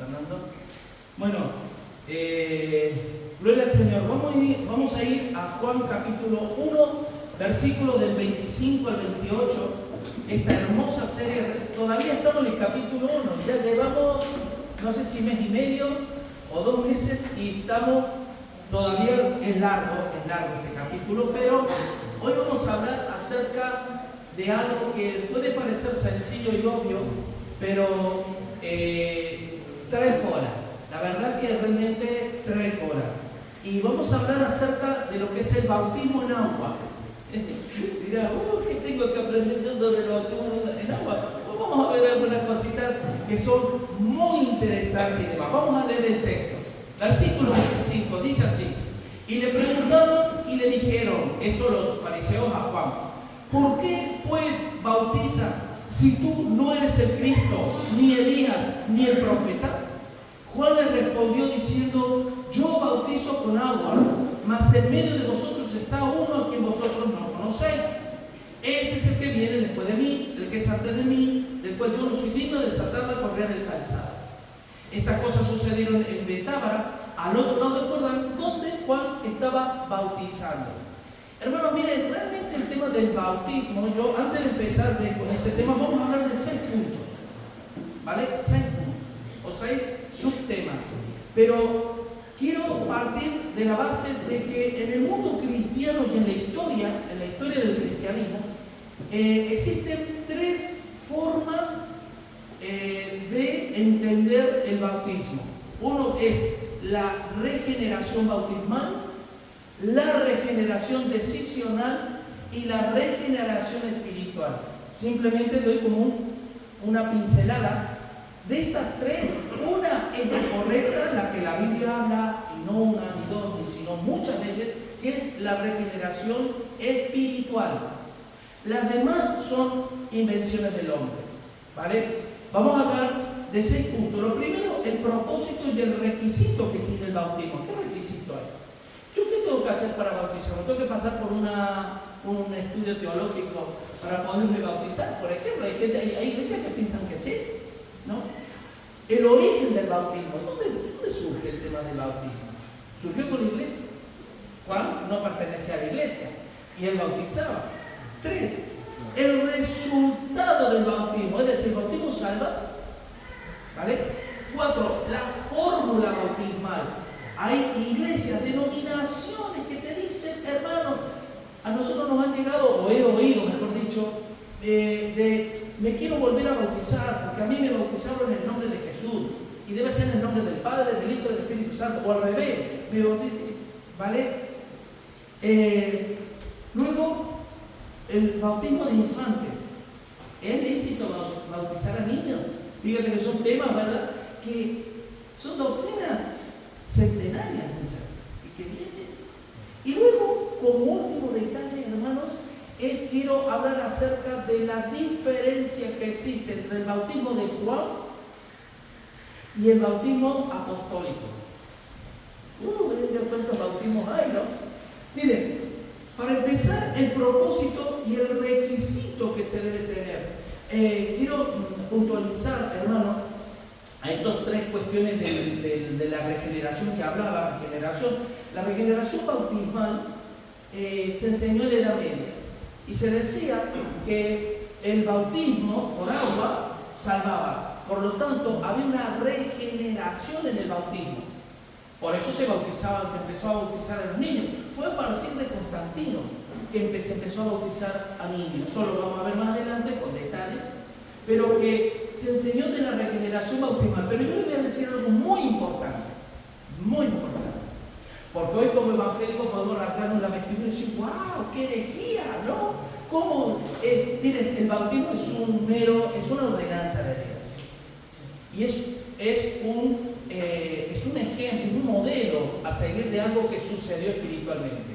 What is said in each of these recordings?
Fernando. Bueno, gloria al Señor. Vamos a ir a Juan capítulo 1, versículos del 25 al 28. Esta hermosa serie, todavía estamos en el capítulo 1, ya llevamos, no sé si mes y medio o 2 meses y estamos, todavía es largo este capítulo, pero hoy vamos a hablar acerca de algo que puede parecer sencillo y obvio, pero trae cola. La verdad que realmente trae cola. Y vamos a hablar acerca de lo que es el bautismo en agua. Dirá, ¿qué tengo que aprender yo sobre el bautismo en agua? Pues vamos a ver algunas cositas que son muy interesantes y demás. Vamos a leer el texto. Versículo 25 dice así: y le preguntaron y le dijeron, esto los fariseos a Juan, ¿por qué pues bautizas si tú no eres el Cristo, ni Elías, ni el profeta? Juan le respondió diciendo, yo bautizo con agua, mas en medio de vosotros está uno a quien vosotros no conocéis. Este es el que viene después de mí, el que es antes de mí, del cual yo no soy digno de desatar la correa del calzado. Estas cosas sucedieron en Betábara, al otro lado del Jordán, donde Juan estaba bautizando. Hermanos, miren, realmente el tema del bautismo, yo antes de empezar con este tema, vamos a hablar de 6 puntos, ¿vale? 6 puntos, o 6 subtemas. Pero quiero partir de la base de que en el mundo cristiano y en la historia del cristianismo, existen 3 formas de entender el bautismo. Uno es la regeneración bautismal, la regeneración decisional y la regeneración espiritual. Simplemente doy como una pincelada. De estas 3, una es la correcta, la que la Biblia habla, y no una, ni 2, sino muchas veces, que es la regeneración espiritual. Las demás son invenciones del hombre, ¿vale? Vamos a hablar de 6 puntos. Lo primero, el propósito y el requisito que tiene el bautismo. ¿Qué requisito hay? ¿Yo qué tengo que hacer para bautizarme? ¿Tengo que pasar por un estudio teológico para poderme bautizar? Por ejemplo, hay iglesias que piensan que sí, ¿no? El origen del bautismo. ¿Dónde surge el tema del bautismo? Surgió con la iglesia. Juan no pertenecía a la iglesia y él bautizaba. 3. El resultado del bautismo, es decir, el bautismo salva. ¿Vale? 4. La fórmula bautismal. Hay iglesias, denominaciones que te dicen, hermano, a nosotros nos han llegado, o he oído, mejor dicho, me quiero volver a bautizar, porque a mí me bautizaron en el nombre de Jesús, y debe ser en el nombre del Padre, del Hijo y del Espíritu Santo, o al revés, me bautizo, ¿vale? Luego, el bautismo de infantes. Es lícito bautizar a niños. Fíjate que son temas, ¿verdad?, que son doctrinas centenarias muchas, y que vienen. Y luego, como último detalle, hermanos, quiero hablar acerca de la diferencia que existe entre el bautismo de Juan y el bautismo apostólico. ¿Cuántos bautismos hay, no? Miren, para empezar, el propósito y el requisito que se debe tener. Quiero puntualizar, hermanos, a estas 3 cuestiones de la regeneración que hablaba. La regeneración bautismal se enseñó en la Edad Media. Y se decía que el bautismo por agua salvaba. Por lo tanto, había una regeneración en el bautismo. Por eso se empezó a bautizar a los niños. Fue a partir de Constantino que se empezó a bautizar a niños. Eso lo vamos a ver más adelante con detalles. Pero que se enseñó de la regeneración bautismal. Pero yo les voy a decir algo muy importante. Muy importante. Porque hoy como evangélicos podemos rasgarnos la vestidura y decir, ¡wow! ¡Qué herejía! ¿No? ¿Cómo? Miren, el bautismo es una ordenanza de Dios. Y es un ejemplo, un modelo a seguir de algo que sucedió espiritualmente.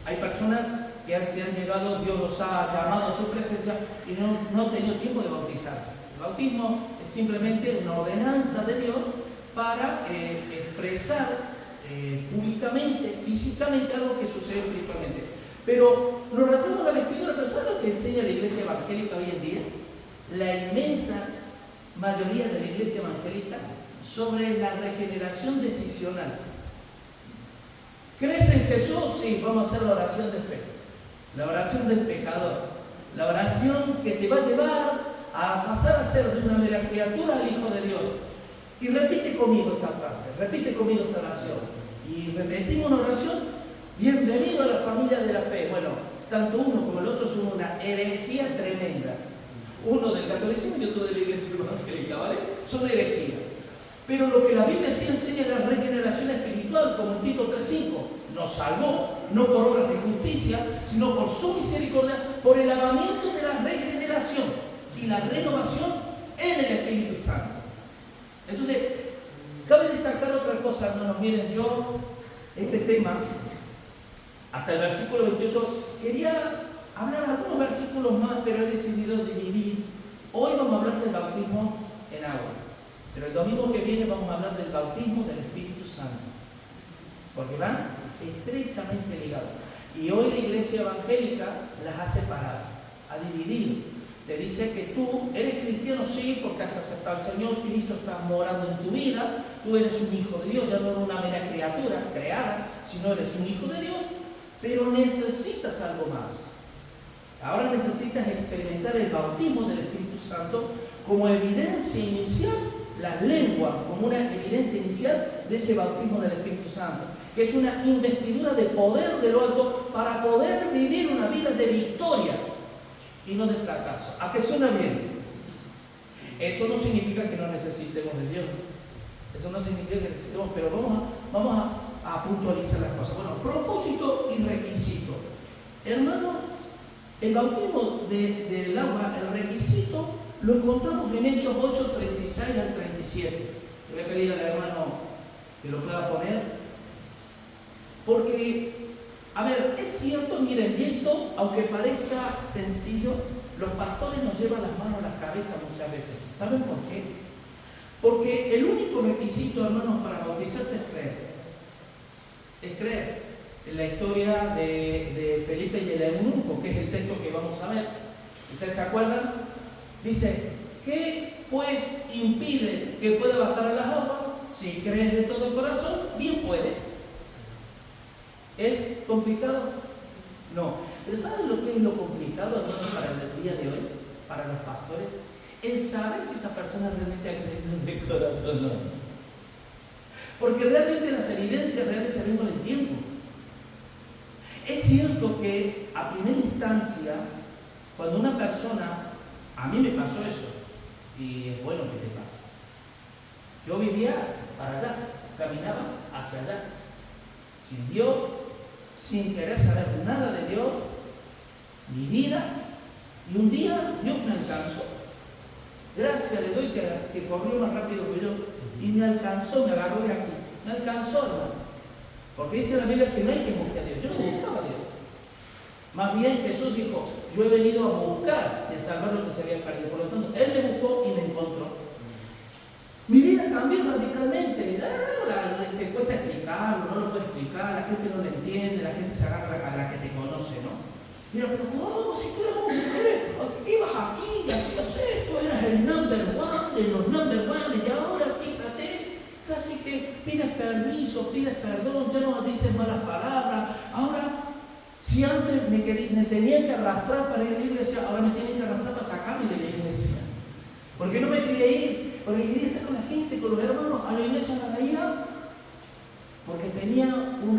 Hay personas que se han llegado, Dios los ha llamado a su presencia y no han tenido tiempo de bautizarse. El bautismo es simplemente una ordenanza de Dios para expresar públicamente, físicamente, algo que sucede espiritualmente. Pero nos rasgamos la vestidura, pero ¿sabes lo que enseña la iglesia evangélica hoy en día? La inmensa mayoría de la iglesia evangélica sobre la regeneración decisional. ¿Crees en Jesús? Sí, vamos a hacer la oración de fe. La oración del pecador. La oración que te va a llevar a pasar a ser de una mera criatura al Hijo de Dios. Y repite conmigo esta frase, repite conmigo esta oración. Y repetimos una oración: bienvenido a la familia de la fe. Bueno, tanto uno como el otro son una herejía tremenda. Uno del catolicismo y otro de la iglesia evangélica, ¿vale? Son herejías. Pero lo que la Biblia sí enseña es la regeneración espiritual, como en Tito 3:5. Nos salvó, no por obras de justicia, sino por su misericordia, por el lavamiento de la regeneración y la renovación en el Espíritu Santo. Entonces, cabe destacar otra cosa, hermanos. Miren, yo, este tema, hasta el versículo 28, quería hablar algunos versículos más, pero he decidido dividir. Hoy vamos a hablar del bautismo en agua, pero el domingo que viene vamos a hablar del bautismo del Espíritu Santo, porque van estrechamente ligados. Y hoy la iglesia evangélica las ha separado, ha dividido. Te dice que tú eres cristiano, sí, porque has aceptado al Señor, Cristo está morando en tu vida, tú eres un hijo de Dios, ya no eres una mera criatura creada, sino eres un hijo de Dios, pero necesitas algo más. Ahora necesitas experimentar el bautismo del Espíritu Santo como evidencia inicial, las lenguas como una evidencia inicial de ese bautismo del Espíritu Santo, que es una investidura de poder de lo alto para poder vivir una vida de victoria y no de fracaso. ¿A qué suena bien? Eso no significa que no necesitemos de Dios. Eso no significa que necesitemos, pero vamos a puntualizar las cosas. Bueno, propósito y requisito. Hermanos, el bautismo del agua, el requisito, lo encontramos en Hechos 8, 36 al 37. Le voy a pedir al hermano que lo pueda poner. Porque, a ver, es cierto, miren, y esto, aunque parezca sencillo, los pastores nos llevan las manos a la cabeza muchas veces. ¿Saben por qué? Porque el único requisito, hermanos, para bautizarte es creer. Es creer. En la historia de Felipe y el eunuco, que es el texto que vamos a ver, ¿ustedes se acuerdan? Dice, ¿qué pues impide que pueda bajar a las aguas? Si crees de todo el corazón, bien puedes. ¿Es complicado? No. Pero ¿saben lo que es lo complicado, hermanos, para el día de hoy? Para los pastores. El saber si esa persona realmente ha creído en el corazón o no. Porque realmente las evidencias reales se ven con el tiempo. Es cierto que a primera instancia, cuando una persona, a mí me pasó eso, y es bueno que te pase. Yo vivía para allá, caminaba hacia allá, sin Dios, sin querer saber nada de Dios, mi vida, y un día Dios me alcanzó. Gracias le doy que corrió más rápido que yo, y me alcanzó, me agarró de aquí, me alcanzó, hermano. Porque dice la Biblia que no hay que buscar a Dios. Yo no buscaba a Dios. Más bien Jesús dijo, yo he venido a buscar y a salvar lo que se había perdido. Por lo tanto, Él me buscó y me encontró. Mi vida cambió radicalmente. Te cuesta explicarlo, no lo puedo explicar, la gente no lo entiende, la gente se agarra a la que te conoce, ¿no? Mira, pero ¿cómo? Si tú eras un ibas aquí y hacías esto, eras el number one de los number one, y ahora fíjate, casi que pides permiso, pides perdón, ya no dices malas palabras. Ahora, si antes me tenían que arrastrar para ir a la iglesia, ahora me tienen que arrastrar para sacarme de la iglesia. Porque no me quería ir, porque quería estar con la gente, con los hermanos, a la iglesia la veía, porque tenía un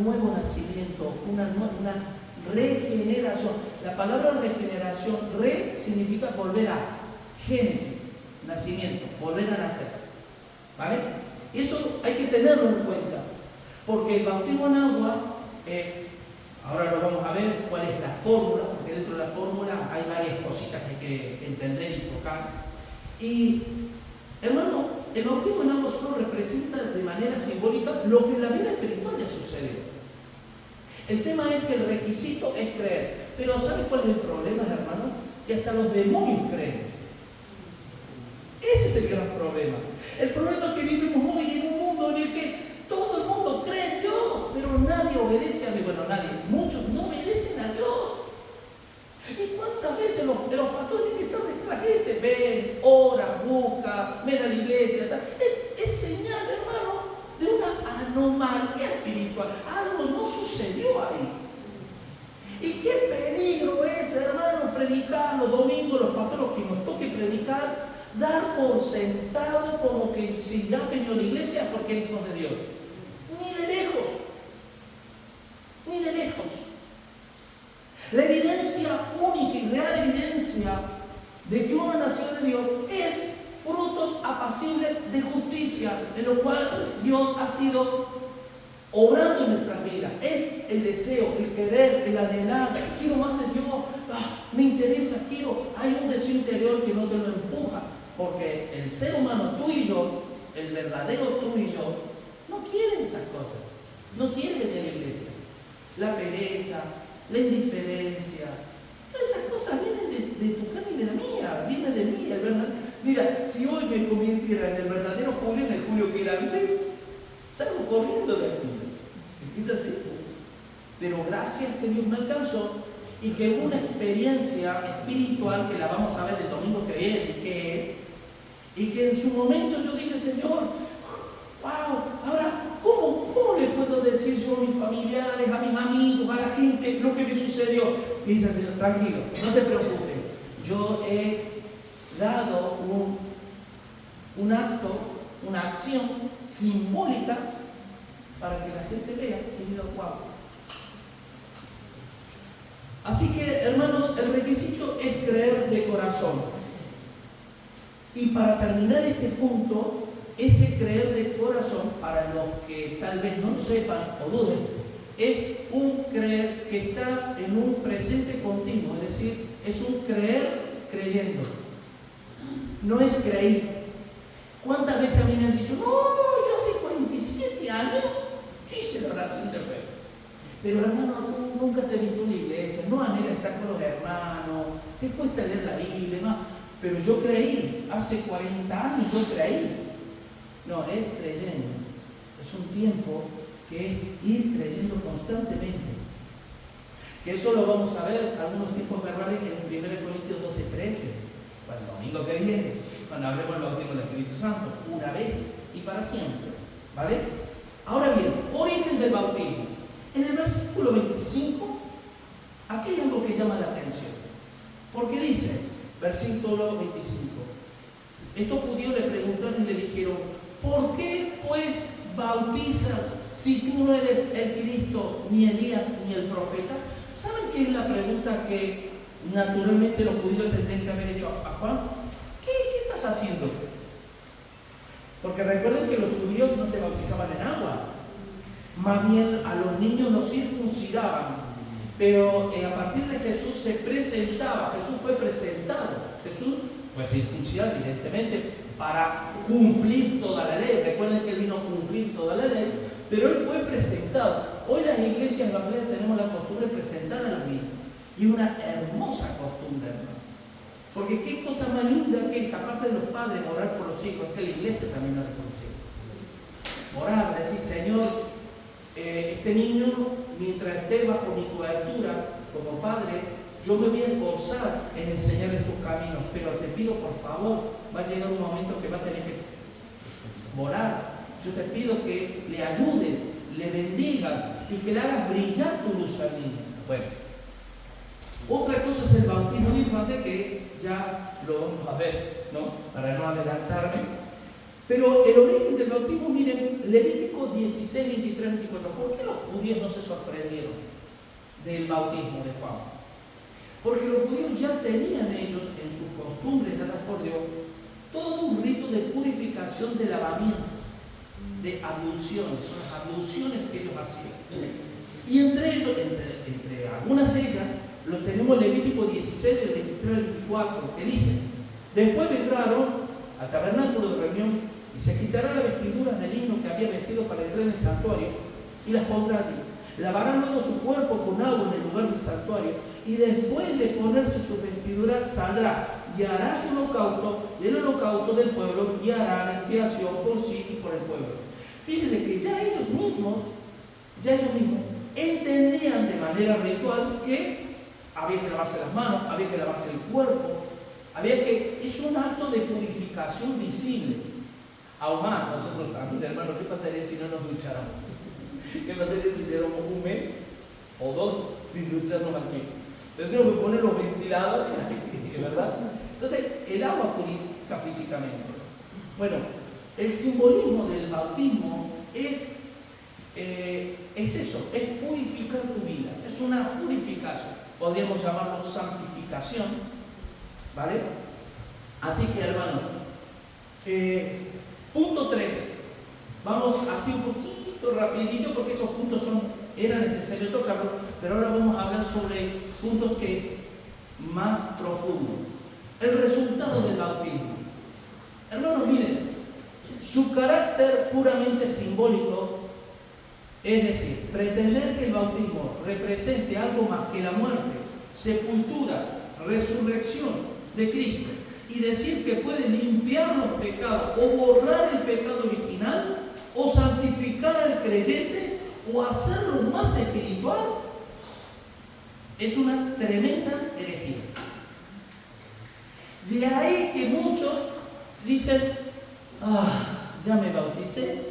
nuevo nacimiento, una regeneración. La palabra regeneración, significa volver a, génesis, nacimiento, volver a nacer. ¿Vale? Eso hay que tenerlo en cuenta, porque el bautismo en agua, ahora lo vamos a ver cuál es la fórmula, porque dentro de la fórmula hay varias cositas que hay que entender y tocar. Y, hermano, el bautismo en agua solo representa de manera simbólica lo que en la vida espiritual ya sucede. El tema es que el requisito es creer. Pero ¿sabes cuál es el problema, hermanos? Que hasta los demonios creen. Ese es el gran problema. El problema es que vivimos hoy en un mundo en el que todo el mundo cree en Dios, pero nadie obedece a Dios. Bueno, nadie, muchos no obedecen a Dios. ¿Y cuántas veces los pastores tienen que estar detrás de la gente? Ven, ora, busca, ven a la iglesia. Es magia espiritual. Algo no sucedió ahí. Y qué peligro es, hermano, predicar los domingos, los pastores que nos toque predicar, dar por sentado como que si ya venido a la iglesia porque es hijo de Dios. Ni de lejos. Ni de lejos. La evidencia única y real evidencia de que uno nació de Dios es frutos apacibles de justicia, de lo cual Dios ha sido obrando en nuestras vidas. Es el deseo, el querer, el anhelar. Quiero más de Dios, me interesa, quiero. Hay un deseo interior que no te lo empuja, porque el ser humano, tú y yo, el verdadero tú y yo, no quieren esas cosas. No quieren venir a la iglesia. La pereza, la indiferencia, todas esas cosas vienen de tu carne y de la mía, vienen de mí, el verdad. Mira, si hoy me convirtiera en el verdadero Julio, en el Julio que era antes, salgo corriendo de aquí. Es así. Pero gracias que Dios me alcanzó y que hubo una experiencia espiritual que la vamos a ver el domingo que viene, que es, y que en su momento yo dije, Señor, wow, ahora, ¿cómo le puedo decir yo a mis familiares, a mis amigos, a la gente lo que me sucedió? Me dice, Señor, tranquilo, no te preocupes. Yo he dado un acto, una acción simbólica para que la gente vea y diga, wow. Así que, hermanos, el requisito es creer de corazón. Y para terminar este punto, ese creer de corazón, para los que tal vez no lo sepan o duden, es un creer que está en un presente continuo, es decir, es un creer creyendo. No es creer. ¿Cuántas veces a mí me han dicho, no, yo hace 47 años hice la oración de fe? Pero hermano, tú nunca te he visto en la iglesia, no anhelas estar con los hermanos, te cuesta leer la Biblia, ¿no? Pero yo creí, hace 40 años yo creí. No, es creyendo. Es un tiempo que es ir creyendo constantemente. Que eso lo vamos a ver, algunos tiempos verbales en 1 Corintios 12:13. Para el domingo que viene, cuando hablemos del bautismo del Espíritu Santo, una vez y para siempre. ¿Vale? Ahora bien, origen del bautismo. En el versículo 25, aquí hay algo que llama la atención. Porque dice, versículo 25, estos judíos le preguntaron y le dijeron, ¿por qué pues bautizas si tú no eres el Cristo, ni Elías, ni el profeta? ¿Saben qué es la pregunta que naturalmente los judíos tendrían que haber hecho a Juan? ¿Qué estás haciendo? Porque recuerden que los judíos no se bautizaban en agua, más bien a los niños los circuncidaban, pero a partir de Jesús se presentaba, Jesús fue presentado, Jesús fue circuncidado evidentemente para cumplir toda la ley. Recuerden que él vino a cumplir toda la ley, pero él fue presentado. Hoy las iglesias evangélicas tenemos la costumbre de presentar a los niños, y una hermosa costumbre, hermano. Porque qué cosa más linda que es, aparte de los padres, orar por los hijos, es que la iglesia también ora por los hijos. Orar, decir, Señor, este niño, mientras esté bajo mi cobertura como padre, yo me voy a esforzar en enseñarle tus caminos, pero te pido por favor, va a llegar un momento que va a tener que orar. Yo te pido que le ayudes, le bendigas y que le hagas brillar tu luz al niño. Bueno, otra cosa es el bautismo de infante, que ya lo vamos a ver, ¿no? Para no adelantarme. Pero el origen del bautismo, miren, Levítico 16, 23, 24. ¿Por qué los judíos no se sorprendieron del bautismo de Juan? Porque los judíos ya tenían ellos en sus costumbres dadas por Dios todo un rito de purificación, de lavamiento, de abluciones. Son las abluciones que ellos hacían. Y entre ellos, entre algunas de ellas, lo tenemos en Levítico 16, del 23 al 24, que dice: después vendrá Aarón al tabernáculo de reunión y se quitará las vestiduras de lino que había vestido para entrar en el santuario y las pondrá allí. Lavará luego su cuerpo con agua en el lugar del santuario, y después de ponerse su vestidura mismo y hará su holocausto y el holocausto del pueblo, y hará la expiación por sí y por el pueblo. Fíjense que ya ellos mismos entendían de manera ritual que había que lavarse las manos, había que lavarse el cuerpo, es un acto de purificación visible. Aún más, nosotros también, hermano, ¿qué pasaría si no nos ducháramos? ¿Qué pasaría si llevamos un mes o dos sin ducharnos aquí? Tendríamos que poner los ventiladores, ¿verdad? Entonces, el agua purifica físicamente. Bueno, el simbolismo del bautismo es eso, es purificar tu vida, es una purificación, podríamos llamarlo santificación, ¿vale? Así que, hermanos, punto 3, vamos así un poquito rapidito porque esos puntos era necesario tocarlos, pero ahora vamos a hablar sobre puntos más profundos. El resultado del bautismo. Hermanos, miren, su carácter puramente simbólico, es decir, pretender que el bautismo represente algo más que la muerte, sepultura, resurrección de Cristo y decir que puede limpiar los pecados o borrar el pecado original o santificar al creyente o hacerlo más espiritual, es una tremenda herejía. De ahí que muchos dicen, ya me bauticé,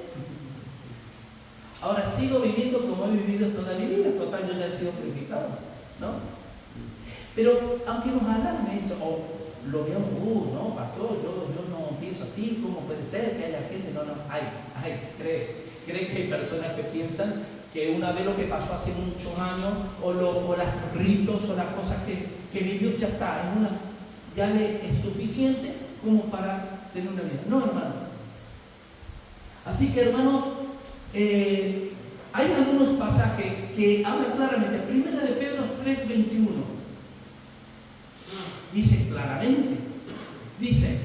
ahora sigo viviendo como he vivido toda mi vida, total yo ya he sido purificado, ¿no? Pero aunque nos alarme eso, o lo veamos, no, pastor, yo no pienso así, ¿cómo puede ser que haya gente? No, cree que hay personas que piensan que una vez lo que pasó hace muchos años, o los ritos, o las cosas que vivió, ya está, ya le es suficiente como para tener una vida. No, hermano. Así que, hermanos, hay algunos pasajes que hablan claramente. Primera de Pedro 3:21 dice claramente, dice,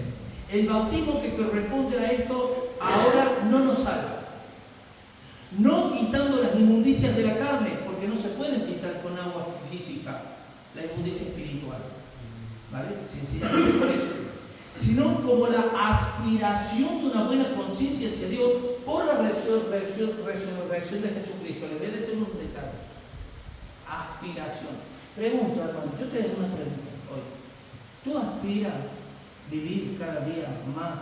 el bautismo que corresponde a esto ahora no nos salva, no quitando las inmundicias de la carne, porque no se pueden quitar con agua física la inmundicia espiritual, ¿vale? Sencillamente por eso, sino como la aspiración de una buena conciencia hacia Dios por la resurrección de Jesucristo. Les voy a decir un detalle. Aspiración. Pregunto, hermano, yo te hago una pregunta hoy. ¿Tú aspiras a vivir cada día más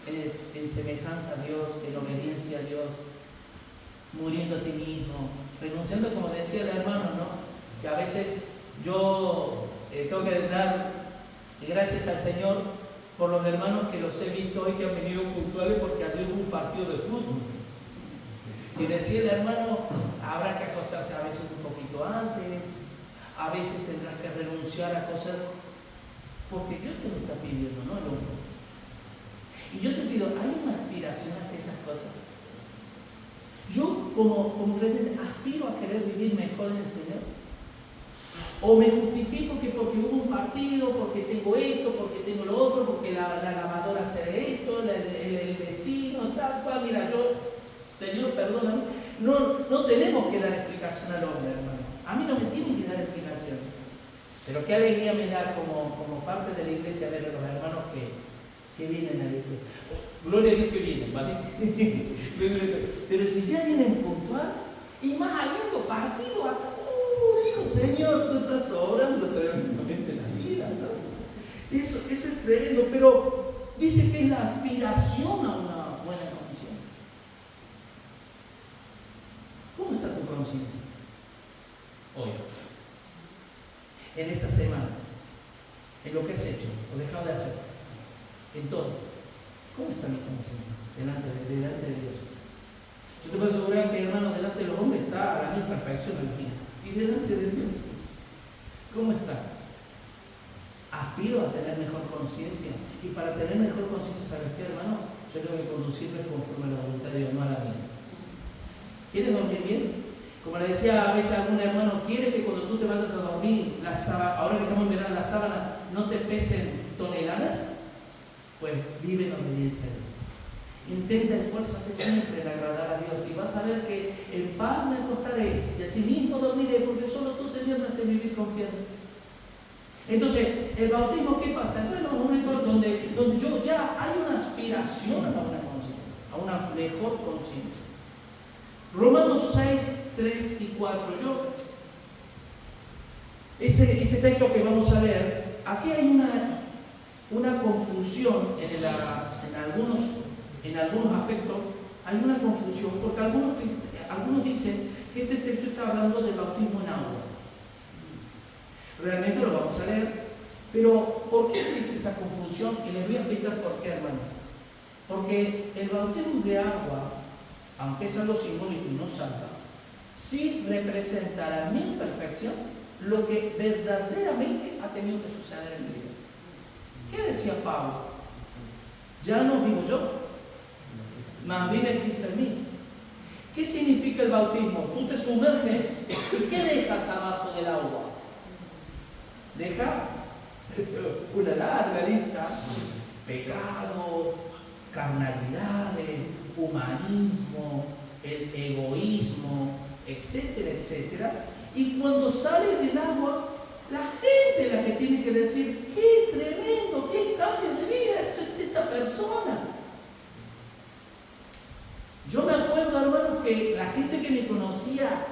en semejanza a Dios, en obediencia a Dios, muriendo a ti mismo, renunciando, como decía el hermano, ¿no? Que a veces yo tengo que dar gracias al Señor por los hermanos que los he visto hoy que han venido puntuales porque ayer hubo un partido de fútbol. Y decía el hermano, habrá que acostarse a veces un poquito antes, a veces tendrás que renunciar a cosas porque Dios te lo está pidiendo, no el hombre. Y yo te pido, ¿hay una aspiración hacia esas cosas? Yo como creyente aspiro a querer vivir mejor en el Señor. O me justifico que porque hubo un partido, porque tengo esto, porque tengo lo otro, porque la lavadora hace esto, el vecino, tal cual. Mira, Señor, perdóname. No tenemos que dar explicación al hombre, hermano. A mí no me tienen que dar explicación. Pero qué alegría me da como parte de la iglesia ver a los hermanos que vienen a la iglesia. Gloria a Dios que vienen, ¿vale? Pero si ya vienen puntual, y más habiendo partido acá, digo, Señor, tú estás obrando tremendamente la vida, ¿no? Eso es tremendo, pero dice que es la aspiración a una buena conciencia. ¿Cómo está tu conciencia hoy? En esta semana, en lo que has hecho o dejado de hacer, en todo. ¿Cómo está mi conciencia delante de Dios? Yo te puedo asegurar que, hermano, delante de los hombres está a la misma perfección el día. Y delante de Dios, ¿cómo está? Aspiro a tener mejor conciencia. Y para tener mejor conciencia, ¿sabes qué, hermano? Yo tengo que conducirme conforme a la voluntad de Dios, no a la mía. ¿Quieres dormir bien? Como le decía a veces a algún hermano, ¿quiere que cuando tú te vayas a dormir, ahora que estamos en verano, las sábanas no te pesen toneladas? Pues vive en obediencia a Dios. Intenta, esfuérzate siempre en agradar a Dios y vas a ver que en paz me acostaré y así mismo dormiré, porque solo tú, Señor, me haces vivir confiando. Entonces, el bautismo, ¿qué pasa? Bueno, es un ritual donde yo ya hay una aspiración a una conciencia, a una mejor conciencia. Romanos 6, 3 y 4. Este texto que vamos a leer, aquí hay una confusión en algunos aspectos, hay una confusión, porque algunos algunos dicen que este texto está hablando del bautismo en agua. Realmente lo vamos a leer, pero ¿por qué existe esa confusión? Y les voy a explicar por qué, hermano. Porque el bautismo de agua, aunque es algo simbólico y no salva, sí representa a la misma perfección lo que verdaderamente ha tenido que suceder en mi vida. ¿Qué decía Pablo? Ya no vivo yo, mas vive Cristo en mí. ¿Qué significa el bautismo? Tú te sumerges y ¿qué dejas abajo del agua? Deja una larga lista: pecado, carnalidades, humanismo, el egoísmo, etcétera, etcétera. Y cuando sales del agua, la gente es la que tiene que decir: ¡qué tremendo, qué cambio de vida esta persona! Yo me acuerdo, hermanos, que la gente que me conocía,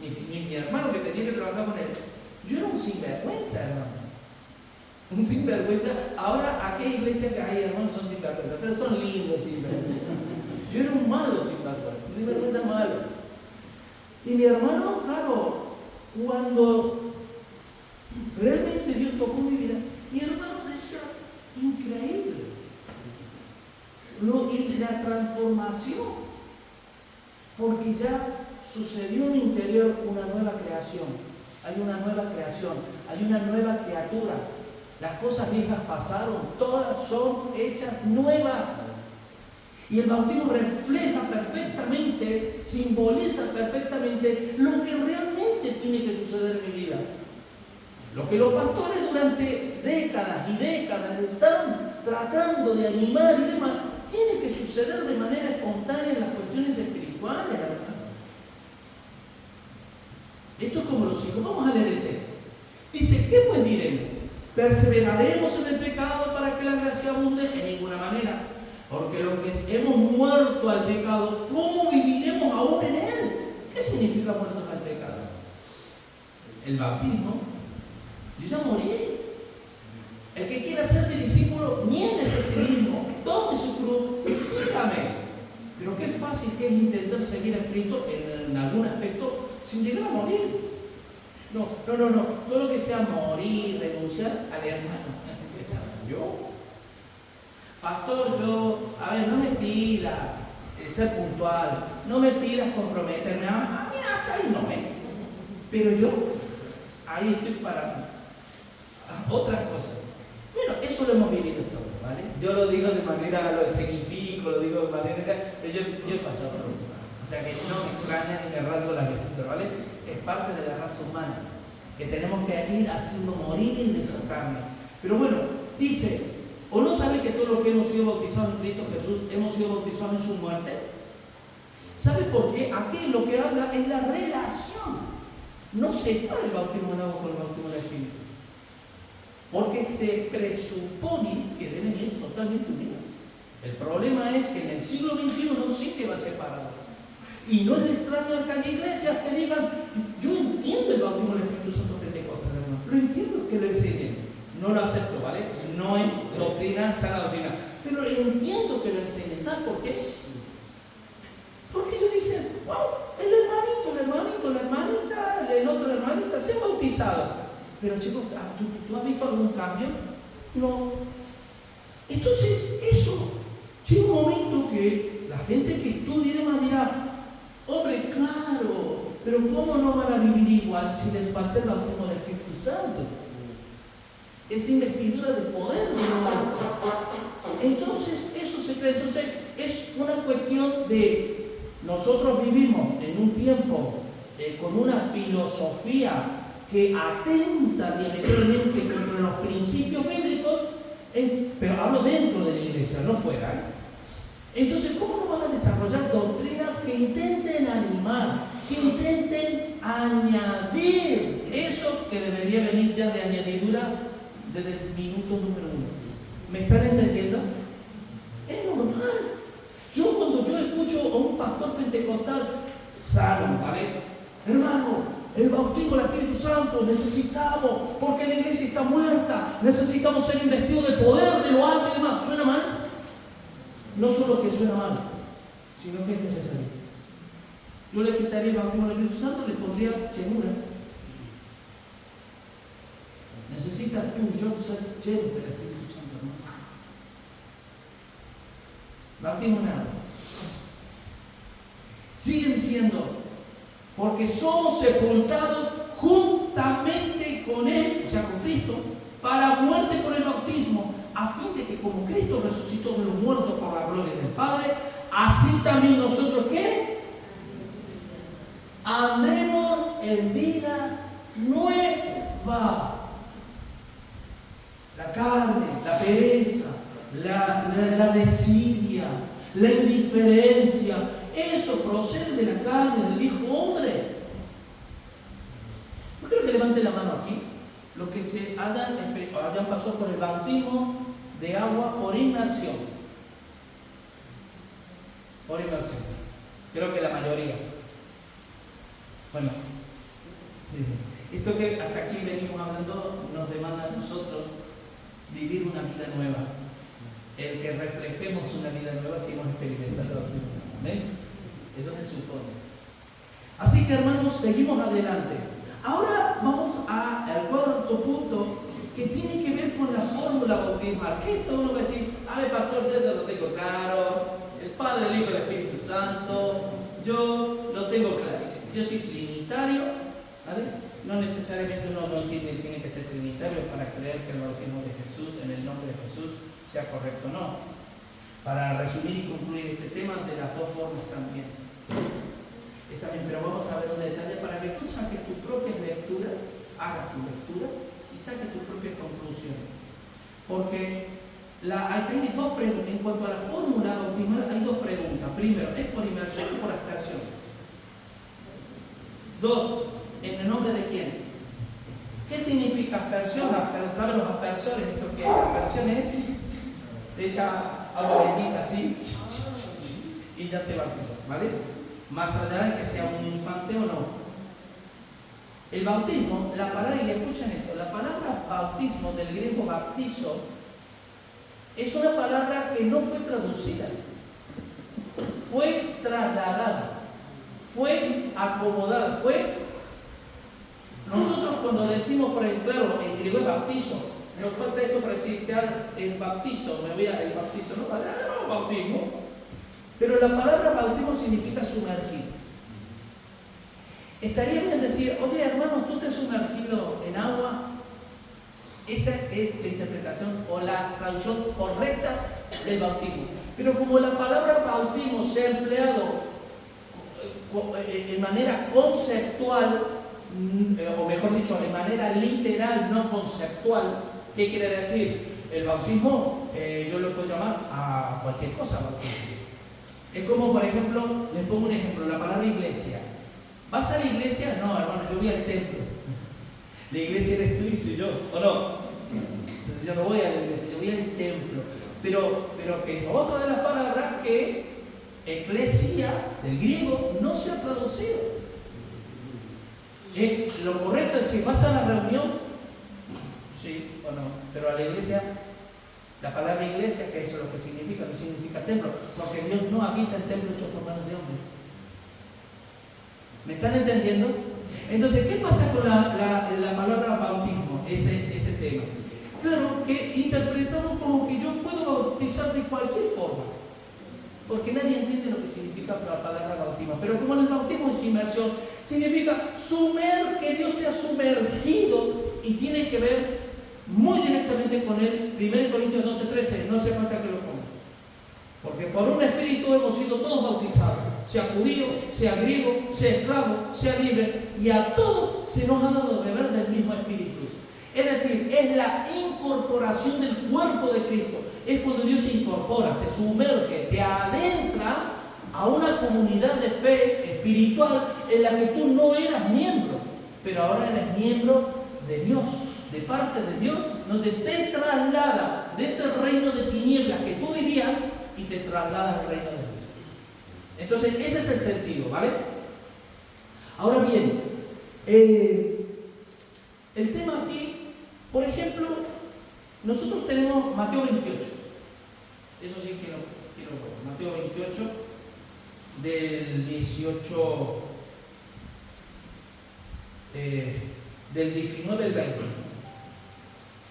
mi hermano que tenía que trabajar con él, yo era un sinvergüenza, hermano. Un sinvergüenza. Ahora, aquí hay iglesias que hay hermanos son sinvergüenza, pero son lindos sinvergüenza. Yo era un malo sinvergüenza malo. Y mi hermano, claro, cuando realmente Dios tocó mi vida, mi hermano decía: increíble. La transformación, porque ya sucedió en mi interior una nueva creación. Hay una nueva creación, hay una nueva criatura. Las cosas viejas pasaron, todas son hechas nuevas. Y el bautismo refleja perfectamente, simboliza perfectamente lo que realmente tiene que suceder en mi vida. Lo que los pastores durante décadas y décadas están tratando de animar y demás, tiene que suceder de manera espontánea en las cuestiones espirituales, hermano. Esto es como los hijos. Vamos a leer el texto. Dice: ¿qué pues diremos? ¿Perseveraremos en el pecado para que la gracia abunde? En ninguna manera. Porque los que hemos muerto al pecado, ¿cómo viviremos aún en él? ¿Qué significa muertos al pecado? El bautismo. Yo ya morí. El que quiera ser mi discípulo, niéguese a sí mismo, tome su cruz y sígame. Pero qué fácil que es intentar seguir a Cristo en algún aspecto sin llegar a morir. No. Todo lo que sea morir, renunciar al hermano. ¿Yo? Pastor, no me pidas ser puntual, no me pidas comprometerme. A mí hasta ahí no me. Pero yo, ahí estoy para otras cosas. Bueno, eso lo hemos vivido todos, ¿vale? Yo lo digo de manera, lo significo, lo digo de manera, pero yo he pasado por eso. O sea que no me extraña ni me rasgo la vestidura, ¿vale? Es parte de la raza humana, que tenemos que ir haciendo morir en nuestra carne. Pero bueno, dice: ¿o no sabe que todos los que hemos sido bautizados en Cristo Jesús hemos sido bautizados en su muerte? ¿Sabe por qué? Aquí lo que habla es la relación. No separa el bautismo en agua con el bautismo del Espíritu, porque se presupone que deben ir totalmente unidos. El problema es que en el siglo XXI sí que va separado. Y no es extraño que haya iglesias que digan: yo entiendo el bautismo del Espíritu Santo Pentecostal, hermano, lo entiendo que lo enseñen. No lo acepto, ¿vale? No es doctrina, sana doctrina. Pero entiendo que lo enseñen. ¿Sabes por qué? Porque ellos dicen: wow, el hermanito, la hermanita, el otro, la hermanita, se han bautizado. Pero chicos, ¿tú has visto algún cambio? No. Entonces, eso, llega un momento que la gente que estudia y demás dirá: hombre, claro, pero ¿cómo no van a vivir igual si les falta el bautismo del Espíritu Santo? Esa investidura de poder de Dios. Entonces, eso se cree. Entonces, es una cuestión de nosotros vivimos en un tiempo con una filosofía que atenta diametralmente contra los principios bíblicos, pero hablo dentro de la iglesia, no fuera. Entonces, ¿cómo no van a desarrollar doctrinas que intenten animar, que intenten añadir eso que debería venir ya de añadidura desde el minuto número 1? ¿Me están entendiendo? Es normal. Cuando yo escucho a un pastor pentecostal sano, ¿vale? Hermano, el bautismo del Espíritu Santo necesitamos, porque la iglesia está muerta, necesitamos ser investidos de poder, de lo alto y demás. ¿Suena mal? No solo que suena mal, sino que es necesario. Yo le quitaría el bautismo del Espíritu Santo, le pondría llenura. Necesitas tú, yo, ser lleno del Espíritu Santo, ¿no? Bautismo en agua. Siguen siendo, porque somos sepultados juntamente con Él, o sea, con Cristo, para muerte por el bautismo, a fin de que como Cristo resucitó de los muertos por la gloria del Padre, así también nosotros, ¿qué? Andemos en vida nueva. La carne, la pereza, la desidia, la indiferencia, eso procede de la carne del viejo hombre. Yo quiero que levante la mano aquí los que se hayan pasado por el bautismo de agua por inmersión. Por inmersión. Creo que la mayoría. Bueno, esto que hasta aquí venimos hablando nos demanda a nosotros vivir una vida nueva. El que reflejemos una vida nueva si hemos experimentado el bautismo. ¿Amén? Eso se supone. Así que, hermanos, seguimos adelante. Ahora vamos al cuarto punto que tiene que ver con la fórmula bautismal. Esto uno va a decir, a ver, pastor, ya se lo tengo claro. El Padre, el Hijo y el Espíritu Santo. Yo lo tengo clarísimo. Yo soy trinitario, ¿vale? No necesariamente uno no tiene que ser trinitario para creer que el bautismo de Jesús, en el nombre de Jesús, sea correcto o no. Para resumir y concluir este tema, de las dos formas también. Está bien, pero vamos a ver un detalle para que tú saques tu propia lectura, hagas tu lectura y saques tu propia conclusión. Porque hay dos preguntas. En cuanto a la fórmula bautismal, hay dos preguntas. Primero, ¿es por inmersión o por aspersión? Dos, ¿en el nombre de quién? ¿Qué significa aspersión? ¿Saben los aspersores? ¿Esto qué es? Aspersión es, te echa agua bendita así y ya te bautizas, ¿vale? Más allá de que sea un infante o no. El bautismo, la palabra, y escuchen esto, la palabra bautismo del griego bautizo es una palabra que no fue traducida, fue trasladada, fue acomodada, nosotros cuando decimos, por ejemplo, en griego es bautizo, nos falta esto para decir el bautizo, el bautizo, no, bautismo. Pero la palabra bautismo significa sumergir. Estaría bien decir, oye hermano, ¿tú te has sumergido en agua? Esa es la interpretación o la traducción correcta del bautismo. Pero como la palabra bautismo se ha empleado de manera conceptual, o mejor dicho, de manera literal, no conceptual, ¿qué quiere decir? El bautismo, yo lo puedo llamar a cualquier cosa bautismo. Es como, por ejemplo, les pongo un ejemplo, la palabra iglesia. ¿Vas a la iglesia? No, hermano, yo voy al templo. La iglesia eres tú y soy yo, ¿o no? Entonces yo no voy a la iglesia, yo voy al templo. Pero que es otra de las palabras que eclesia, del griego, no se ha traducido. Lo correcto es decir, ¿vas a la reunión? Sí o no, pero a la iglesia... La palabra iglesia, que eso es lo que significa, no significa templo, porque Dios no habita en templo hecho por manos de hombres. ¿Me están entendiendo? Entonces, ¿qué pasa con la palabra bautismo, ese tema? Claro que interpretamos como que yo puedo bautizar de cualquier forma, porque nadie entiende lo que significa la palabra bautismo. Pero como el bautismo es inmersión, significa que Dios te ha sumergido y tiene que ver muy directamente con el 1 Corintios 12:13, no hace falta que lo ponga. Porque por un espíritu hemos sido todos bautizados, sea judío, sea griego, sea esclavo, sea libre, y a todos se nos ha dado beber del mismo espíritu. Es decir, es la incorporación del cuerpo de Cristo. Es cuando Dios te incorpora, te sumerge, te adentra a una comunidad de fe espiritual en la que tú no eras miembro, pero ahora eres miembro de Dios. De parte de Dios, donde te traslada de ese reino de tinieblas que tú vivías y te traslada al reino de Dios. Entonces, ese es el sentido, ¿vale? Ahora bien, el tema aquí, por ejemplo, nosotros tenemos Mateo 28. Eso sí quiero ver. Mateo 28. del 18, del 19 al 20.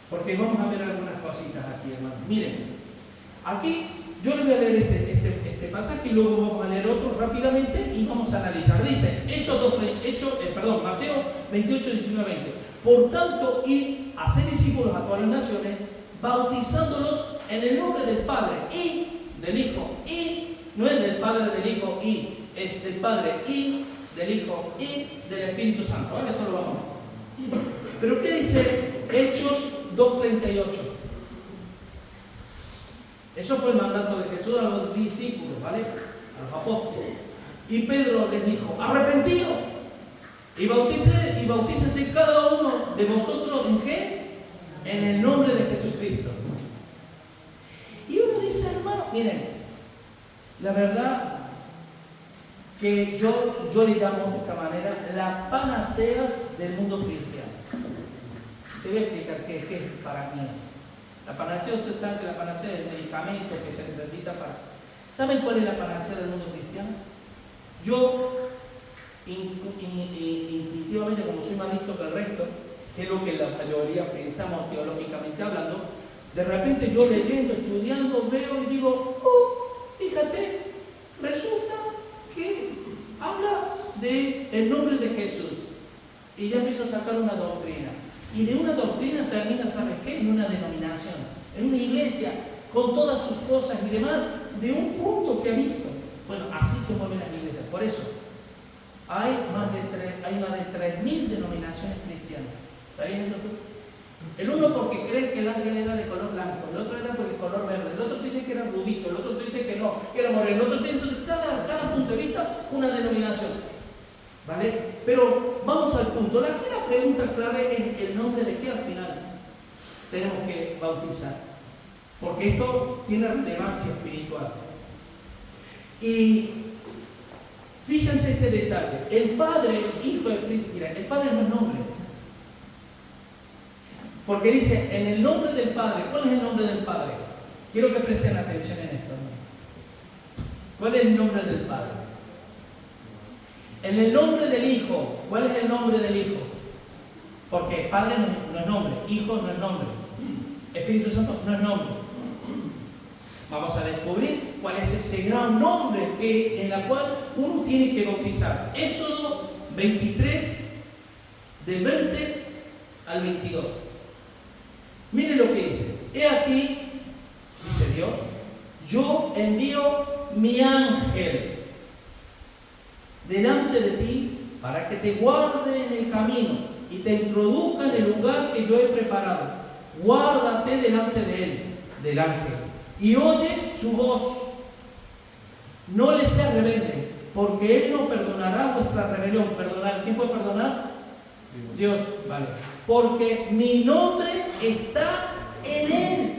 Porque vamos a ver algunas cositas aquí, hermanos. Miren, aquí yo les voy a leer este pasaje y luego vamos a leer otro rápidamente y vamos a analizar. Dice, Mateo 28, 19, 20. Por tanto, id, haced discípulos a todas las naciones, bautizándolos en el nombre del Padre y del Hijo. Y no es del Padre, del Hijo y, es del Padre y del Hijo y del Espíritu Santo. ¿Vale? Eso lo vamos a ver. Pero ¿qué dice Hechos 2:38? Eso fue el mandato de Jesús a los discípulos, ¿vale? A los apóstoles. Y Pedro les dijo, arrepentidos y bautícese cada uno de vosotros, ¿en qué? En el nombre de Jesucristo. Y uno dice, hermano, miren, la verdad que yo le llamo de esta manera la panacea del mundo cristiano. Te voy a explicar qué es para mí eso. La panacea, ustedes saben que la panacea es el medicamento que se necesita para... ¿Saben cuál es la panacea del mundo cristiano? Yo, instintivamente, como soy más listo que el resto, que es lo que la mayoría pensamos teológicamente hablando, de repente yo leyendo, estudiando, veo y digo, fíjate, resulta que habla del nombre de Jesús. Y ya empiezo a sacar una doctrina. Y de una doctrina termina, ¿sabes qué? En una denominación, en una iglesia, con todas sus cosas y demás, de un punto que he visto. Bueno, así se mueven las iglesias. Por eso, hay más de 3.000 denominaciones cristianas. ¿Sabías esto tú? El uno porque cree que el ángel era de color blanco, el otro era de color verde, el otro dice que era rubito, el otro dice que no, que era moreno, el otro tiene cada punto de vista una denominación. ¿Vale? Pero vamos al punto. La pregunta clave es el nombre de qué al final tenemos que bautizar. Porque esto tiene relevancia espiritual. Y fíjense este detalle. El Padre, Hijo de Cristo, mira, el Padre no es nombre. Porque dice, en el nombre del Padre. ¿Cuál es el nombre del Padre? Quiero que presten atención en esto, ¿no? ¿Cuál es el nombre del Padre? En el nombre del Hijo. ¿Cuál es el nombre del Hijo? Porque Padre no es nombre, Hijo no es nombre, Espíritu Santo no es nombre. Vamos a descubrir cuál es ese gran nombre en la cual uno tiene que bautizar. Éxodo 23, del 20 al 22. Miren lo que dice. He aquí, dice Dios, yo envío mi ángel delante de ti para que te guarde en el camino y te introduzca en el lugar que yo he preparado. Guárdate delante de él, del ángel, y oye su voz. No le seas rebelde, porque él no perdonará vuestra rebelión. ¿Perdonar? ¿Quién puede perdonar? Dios. Vale. Porque mi nombre está en él.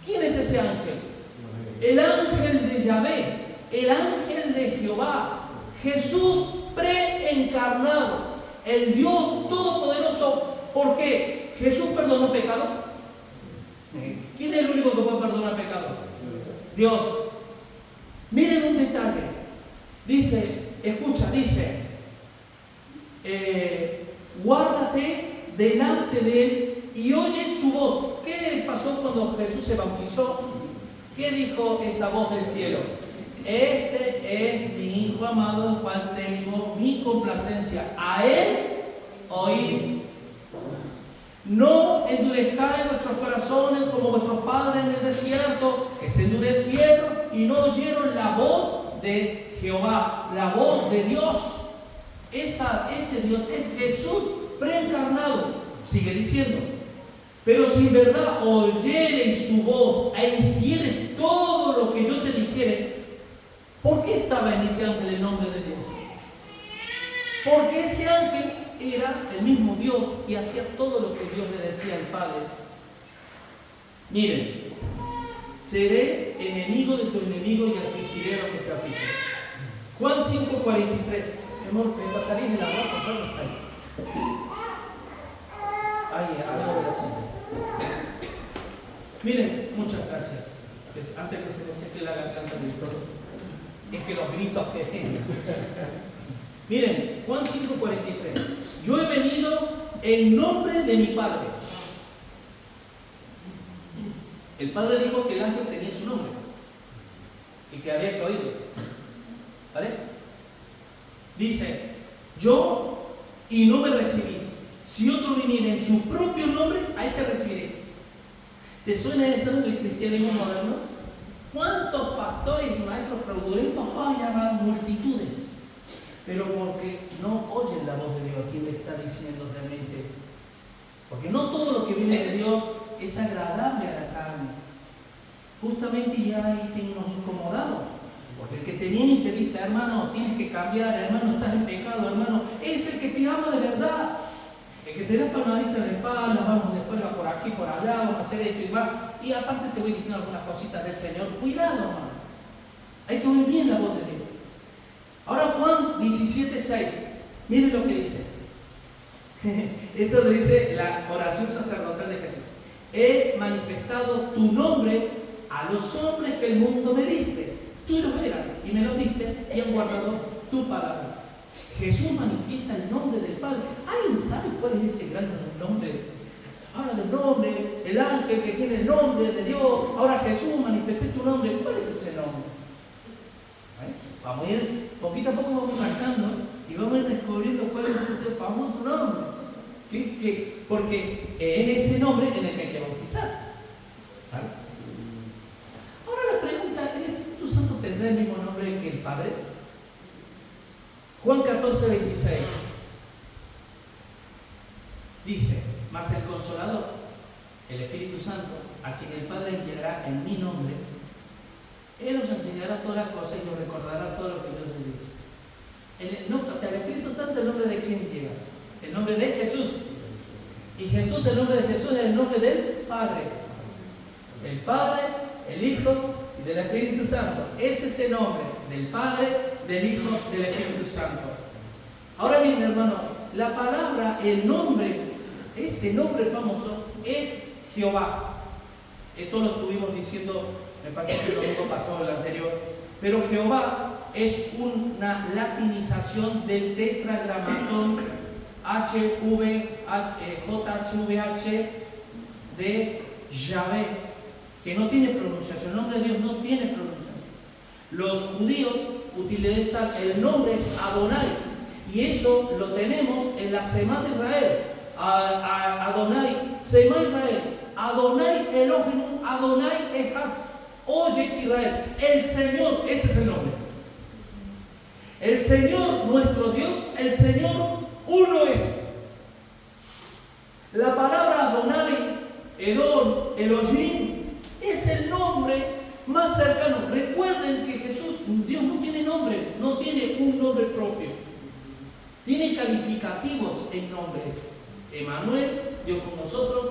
¿Quién es ese ángel? El ángel de Yahvé, el ángel de Jehová, Jesús preencarnado, el Dios todopoderoso. ¿Por qué? ¿Jesús perdonó pecado? ¿Quién es el único que puede perdonar pecado? Dios. Miren un detalle. Dice, escucha, dice, guárdate delante de él y oye su voz. ¿Qué pasó cuando Jesús se bautizó? ¿Qué dijo esa voz del cielo? Este es mi Hijo amado, en cual tengo mi complacencia. A él oíd. No endurezcáis vuestros corazones como vuestros padres en el desierto, que se endurecieron y no oyeron la voz de Jehová, la voz de Dios. Ese Dios es Jesús preencarnado. Sigue diciendo, pero si en verdad oyereis su voz e hiciereis todo lo que yo te dijere. ¿Por qué estaba en ese ángel el nombre de Dios? Porque ese ángel era el mismo Dios y hacía todo lo que Dios le decía al Padre. Miren, seré enemigo de tu enemigo y afligiré a los que te afligen. Juan 5:43. Amor, ¿me pasarías el agua? Por favor, está ahí. Ahí, al lado de la silla. Miren, muchas gracias. Antes que se me seque la garganta del todo. Es que los gritos que miren, Juan 5:43. Yo he venido en nombre de mi Padre. El Padre dijo que el ángel tenía su nombre y que había que oírlo. ¿Vale? Dice, yo y no me recibís. Si otro viniera en su propio nombre, a ese recibiréis. ¿Te suena eso del cristianismo moderno? ¿Cuántos pastores y maestros fraudulentos llaman multitudes? Pero porque no oyen la voz de Dios, ¿quién le está diciendo realmente? Porque no todo lo que viene de Dios es agradable a la carne. Justamente ya ahí nos incomodamos. Porque el que te viene y te dice, hermano, tienes que cambiar, hermano, estás en pecado, hermano, es el que te ama de verdad. El que te da palmadita en la espalda, vamos después por aquí, por allá, vamos a hacer esto y más. Y aparte te voy diciendo algunas cositas del Señor. Cuidado, hermano. Hay que oír bien la voz de Dios. Ahora Juan 17:6. Miren lo que dice. Esto lo dice la oración sacerdotal de Jesús. He manifestado tu nombre a los hombres que el mundo me diste. Tú los eras y me los diste y han guardado tu palabra. Jesús manifiesta el nombre del Padre. ¿Alguien sabe cuál es ese gran nombre? Habla del nombre, el ángel que tiene el nombre de Dios. Ahora Jesús manifesté tu nombre. ¿Cuál es ese nombre? Vamos a ir, poquito a poco vamos marcando y vamos a ir descubriendo cuál es ese famoso nombre. Porque es ese nombre en el que hay que bautizar. ¿Vale? Ahora la pregunta, ¿el Espíritu Santo tendrá el mismo nombre que el Padre? Juan 14:26 dice, mas el Consolador, el Espíritu Santo, a quien el Padre enviará en mi nombre, Él os enseñará todas las cosas y os recordará todo lo que yo os he dicho. El Espíritu Santo, ¿el nombre de quién llega? El nombre de Jesús. Y Jesús, el nombre de Jesús es el nombre del Padre. El Padre, el Hijo y del Espíritu Santo. Ese es el nombre del Padre, del Hijo, del Espíritu Santo. Ahora bien, hermano, la palabra, el nombre, ese nombre famoso es Jehová. Esto lo estuvimos diciendo, me parece que el domingo pasado, el anterior. Pero Jehová es una latinización del tetragramatón JHVH de Yahvé, que no tiene pronunciación. El nombre de Dios no tiene pronunciación. Los judíos utilizan el nombre es Adonai, y eso lo tenemos en la Semá de Israel. Adonai, Semá Israel, Adonai Elohim, Adonai Echad. Oye Israel, el Señor, ese es el nombre. El Señor, nuestro Dios, el Señor uno es. La palabra Adonai, Edom, Elohim, es el nombre más cercano. Recuerden que Jesús, Dios no tiene nombre, no tiene un nombre propio. Tiene calificativos en nombres. Emanuel, Dios con nosotros,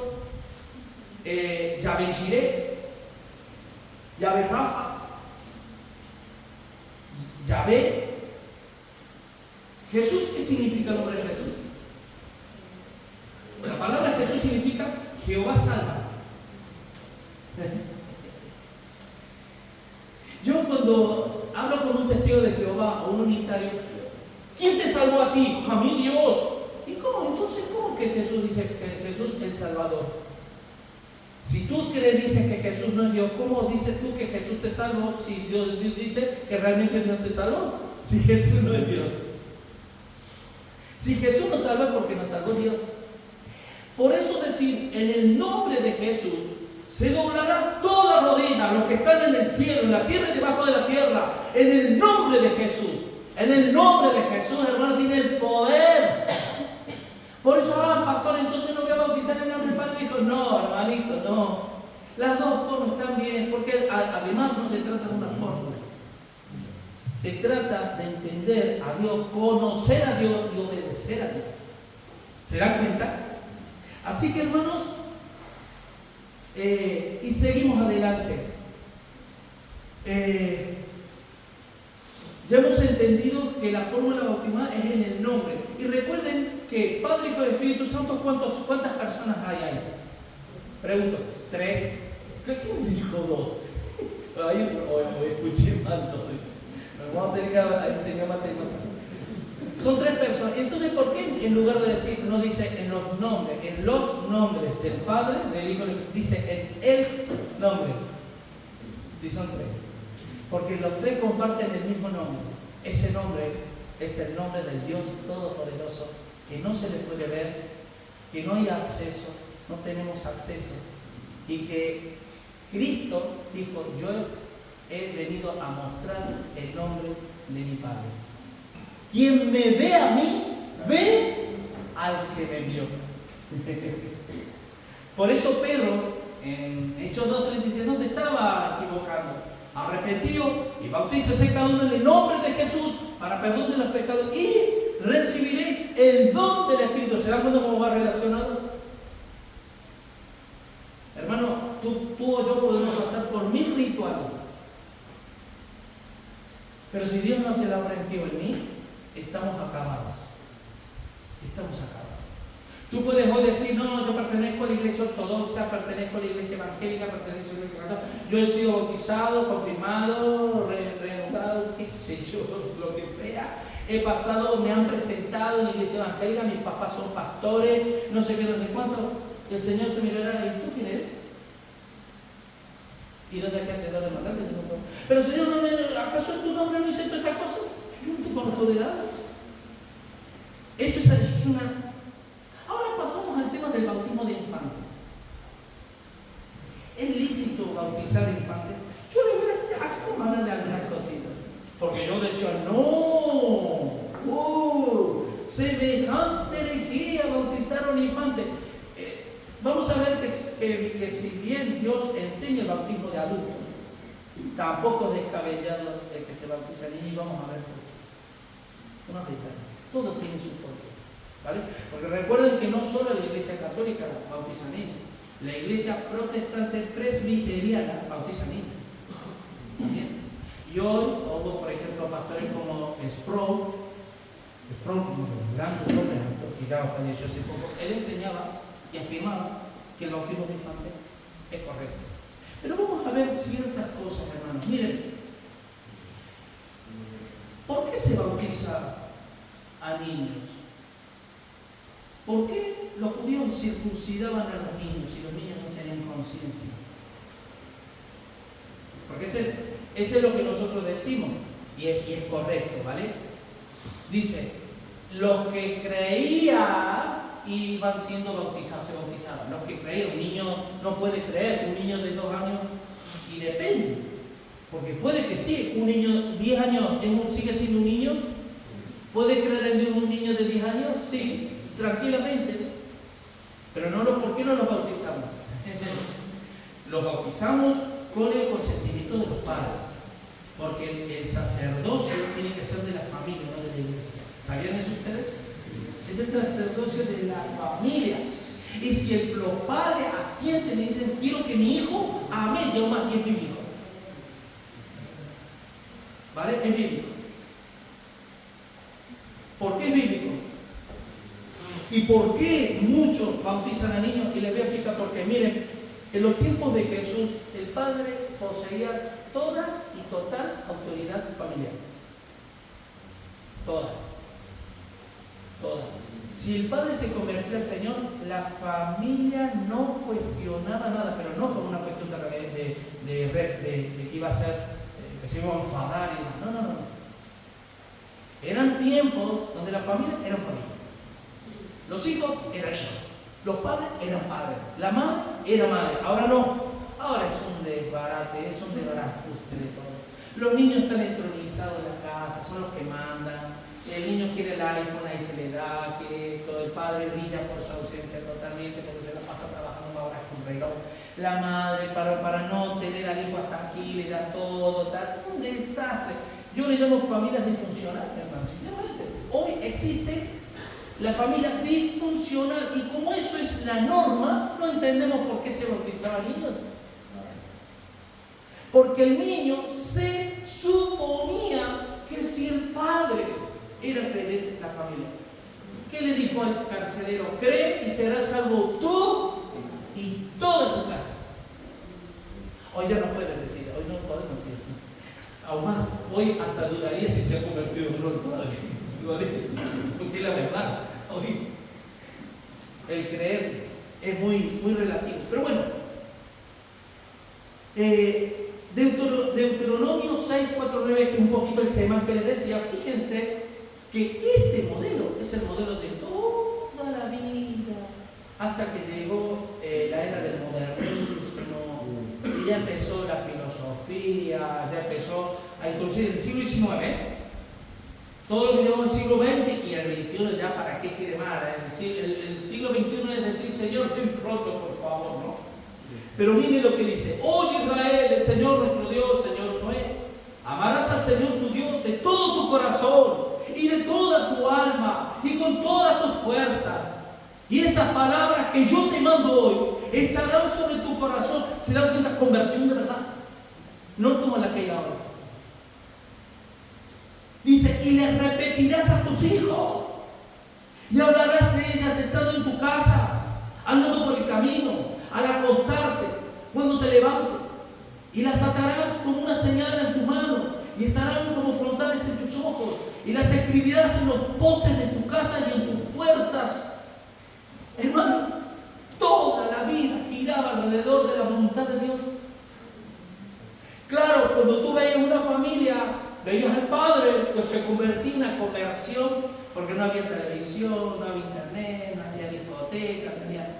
Yahvé Jireh, Yahvé Rafa, Yahvé. Jesús, ¿qué significa el nombre de Jesús? La palabra Jesús significa Jehová salva. Yo cuando hablo con un testigo de Jehová o un unitario, ¿quién te salvó a ti? A mí, Dios. ¿Y cómo? Entonces, ¿cómo que Jesús dice que Jesús es el Salvador? Si tú dices que Jesús no es Dios, ¿cómo dices tú que Jesús te salvó si Dios dice que realmente Dios te salvó? Si Jesús no es Dios. Si Jesús nos salva es porque nos salvó Dios. Por eso decir, en el nombre de Jesús, se doblará toda rodilla, los que están en el cielo, en la tierra y debajo de la tierra, en el nombre de Jesús. En el nombre de Jesús, hermano, tiene el poder. Por eso, pastor, entonces no voy a bautizar en el nombre del Padre y Hijo. No, hermanito, no. Las dos formas están bien, porque además no se trata de una fórmula. Se trata de entender a Dios, conocer a Dios y obedecer a Dios. ¿Se dan cuenta? Así que, hermanos, y seguimos adelante. Ya hemos entendido que la fórmula bautismal es en el nombre. Y recuerden que Padre, Hijo y Espíritu Santo, ¿cuántas personas hay ahí? Pregunto, 3. ¿Quién dijo 2? Ahí o escuché mal todo. Nos vamos a tener que enseñar matemáticas. Son tres personas. Entonces, ¿por qué en lugar de decir, no dice en los nombres del Padre, del Hijo, dice en el nombre? Sí, son tres. Porque los tres comparten el mismo nombre. Ese nombre es el nombre del Dios Todopoderoso, que no se le puede ver, que no hay acceso, no tenemos acceso, y que Cristo dijo, yo he venido a mostrar el nombre de mi Padre. Quien me ve a mí, ve al que me vio. Por eso Pedro, en Hechos 2:36, no se estaba equivocando. Arrepentido y bautícese cada uno en el nombre de Jesús para perdón de los pecados y recibiréis el don del Espíritu. ¿Se dan cuenta cómo va relacionado? Hermano, tú o yo podemos pasar por 1000 rituales, pero si Dios no hace la obra en ti o en mí, estamos acabados. Estamos acabados. Tú puedes hoy decir, no, yo pertenezco a la iglesia ortodoxa, pertenezco a la iglesia evangélica, pertenezco a la iglesia católica, yo he sido bautizado, confirmado, reanudado, qué sé yo, lo que sea. He pasado, me han presentado en la iglesia evangélica, mis papás son pastores, no sé qué, no sé cuánto. Y el Señor te mirará, ¿y tú quién eres? ¿Y dónde es que hace dar el mandato? Pero Señor, ¿acaso tu nombre no dice toda esta cosa? Yo no te conozco de nada. Eso es una... Ahora pasamos al tema del bautismo de infantes. ¿Es lícito bautizar infantes? Yo le voy a... Aquí vamos a hablar de algunas cositas. Porque yo decía, no, semejante herejía bautizar a un infante. Vamos a ver que si bien Dios enseña el bautismo de adultos, tampoco es descabellado el que se bautiza a niños, y vamos a ver por qué. Unos detalles. Todo tiene su porqué. ¿Vale? Porque recuerden que no solo la iglesia católica bautiza niños, la iglesia protestante presbiteriana bautiza niños. ¿Bien? Y hoy hubo, por ejemplo, pastores como Sproul, un gran hombre que ya falleció hace poco, él enseñaba y afirmaba que el bautismo de infante es correcto. Pero vamos a ver ciertas cosas, hermanos. Miren, ¿por qué se bautiza a niños? ¿Por qué los judíos circuncidaban a los niños y los niños no tenían conciencia? Porque ese es lo que nosotros decimos y es correcto, ¿vale? Dice, los que creían iban siendo bautizados, se bautizaban. Los que creían, un niño no puede creer, un niño de 2 años, y depende. Porque puede que sí, un niño de 10 años sigue siendo un niño. ¿Puede creer en un niño de 10 años? Sí, tranquilamente. Pero ¿por qué no los bautizamos? Los bautizamos con el consentimiento de los padres. Porque el sacerdocio tiene que ser de la familia, no de la iglesia. ¿Sabían eso ustedes? Es el sacerdocio de las familias. Y si los padres asienten y dicen, quiero que mi hijo ame, yo más bien es bíblico. ¿Vale? Es bíblico. ¿Por qué es bíblico? ¿Y por qué muchos bautizan a niños? Y les voy a explicar por qué. Miren, en los tiempos de Jesús, el Padre poseía toda y total autoridad familiar. Toda. Si el Padre se convertía al Señor, la familia no cuestionaba nada, pero no como una cuestión de que iba a ser, que se iba a enfadar y demás. No. Eran tiempos donde la familia era familia. Los hijos eran hijos, los padres eran padres, la madre era madre. Ahora no, ahora es un desbarate de todo. Los niños están entronizados en la casa, son los que mandan. El niño quiere el iPhone, ahí se le da, quiere todo. El padre brilla por su ausencia totalmente porque se la pasa trabajando horas con reloj. La madre, para no tener al hijo hasta aquí, le da todo, tal. Un desastre. Yo le llamo familias disfuncionales, hermano. Sinceramente, hoy existe la familia disfuncional y como eso es la norma, no entendemos por qué se bautizaban niños. Porque el niño se suponía que si el padre era creyente en la familia, ¿qué le dijo al carcelero? Cree y serás salvo tú y toda tu casa. Hoy ya no puedes decir, hoy no podemos Aún más, hoy hasta dudaría si se ha convertido o no el padre. Porque es la verdad. Hoy el creer es muy relativo. Pero bueno, Deuteronomio 6, 4, 9, que es un poquito el semán que les decía, fíjense que este modelo es el modelo de toda la vida, hasta que llegó la era del modernismo, y ya empezó la filosofía, ya empezó a introducir el siglo XIX, todo lo que llevamos el siglo XX y el XXI ya para qué quiere más. El siglo XXI es decir, Señor, ven pronto, por favor, ¿no? Pero mire lo que dice: oye Israel, el Señor nuestro Dios, Señor no es. Amarás al Señor tu Dios de todo tu corazón y de toda tu alma y con todas tus fuerzas. Y estas palabras que yo te mando hoy estarán sobre tu corazón. ¿Se dan cuenta? Conversión de verdad, no como la que hay ahora. Dice: y les repetirás a tus hijos y hablarás de ellas estando en tu casa, andando por el camino, al acostarte, cuando te levantes, y las atarás como una señal en tu mano y estarán como frontales en tus ojos, y las escribirás en los postes de tu casa y en tus puertas. Hermano, toda la vida giraba alrededor de la voluntad de Dios. Claro, cuando tú veías una familia, veías al padre que se convertía en una conversión, porque no había televisión, no había internet, no había discotecas, no había...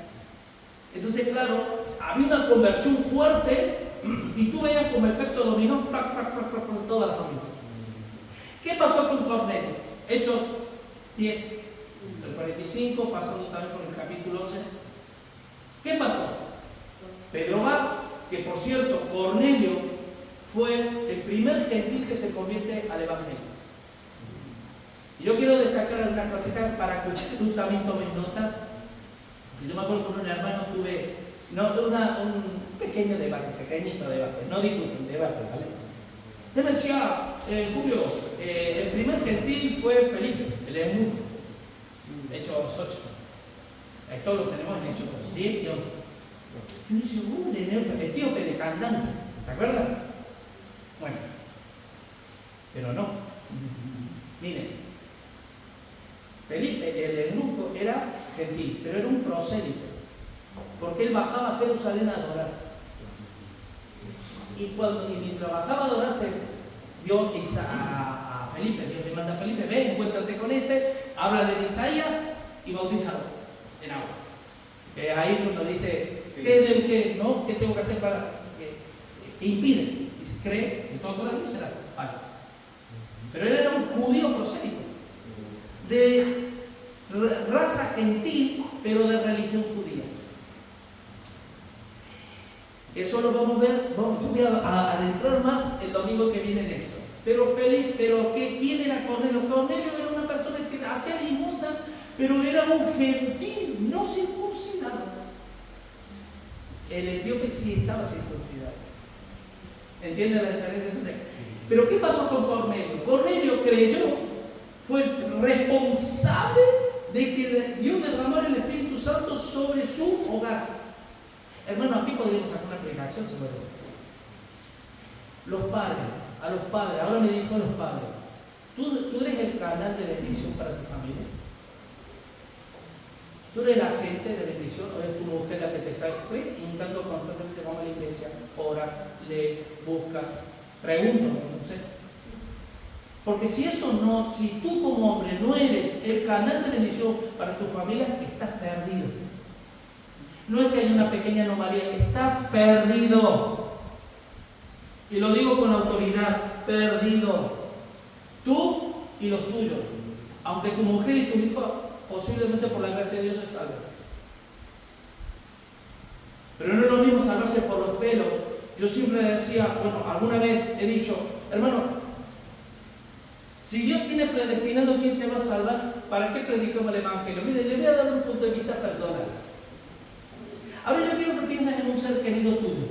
Entonces, claro, había una conversión fuerte y tú veías como efecto dominó por toda la familia. ¿Qué pasó con Cornelio? Hechos 10, del 45, pasando también por el capítulo 11. ¿Qué pasó? Pedro va, que por cierto, Cornelio fue el primer gentil que se convierte al Evangelio. Y yo quiero destacar algunas cositas para que tú también tomes nota. Yo me acuerdo con un hermano tuve un pequeño debate, pequeñito debate, no discusión, debate, ¿vale? Él me decía, Julio, el primer gentil fue Felipe, el eunuco, Hechos 8. Esto lo tenemos en Hechos 10 y 11. Y me dice, el etíope de Candanza, ¿se acuerdan? Bueno, pero no. Miren, Felipe, el eunuco, era gentil, pero era un prosélito, porque él bajaba a Jerusalén a adorar. Y mientras bajaba a adorar, Dios a Felipe, Dios le manda a Felipe: ven, encuéntrate con háblale de Isaías y bautízalo en agua. Ahí es cuando dice, ¿qué tengo que hacer para que impide? Dice, cree en todo corazón y serás salvo. Pero él era un judío prosélito, de raza gentil, pero de religión judía. Eso lo vamos a ver, voy a adentrar más el domingo que viene en esto. Pero ¿quién era Cornelio? Cornelio era una persona que hacía limosna, pero era un gentil, no circuncidado. El etíope sí estaba circuncidado. ¿Entienden la diferencia? Entonces, pero ¿qué pasó con Cornelio? Cornelio creyó, fue responsable de que Dios derramara el Espíritu Santo sobre su hogar. Hermano, aquí podríamos hacer una predicación sobre eso. A los padres, ahora me dijo a los padres, ¿tú eres el canal de bendición para tu familia? ¿Tú eres la gente de bendición o es tu mujer la que te está invitando constantemente? Vamos a la iglesia, ora, lee, busca, pregunta, no sé. Porque si tú como hombre no eres el canal de bendición para tu familia, estás perdido. No es que haya una pequeña anomalía, estás perdido. Y lo digo con autoridad, perdido. Tú y los tuyos. Aunque tu mujer y tu hijo posiblemente por la gracia de Dios se salven. Pero no es lo mismo salvarse por los pelos. Yo siempre decía, alguna vez he dicho, hermano, si Dios tiene predestinado quién se va a salvar, ¿para qué predicamos el Evangelio? Mire, le voy a dar un punto de vista personal. Ahora yo quiero que pienses en un ser querido tuyo,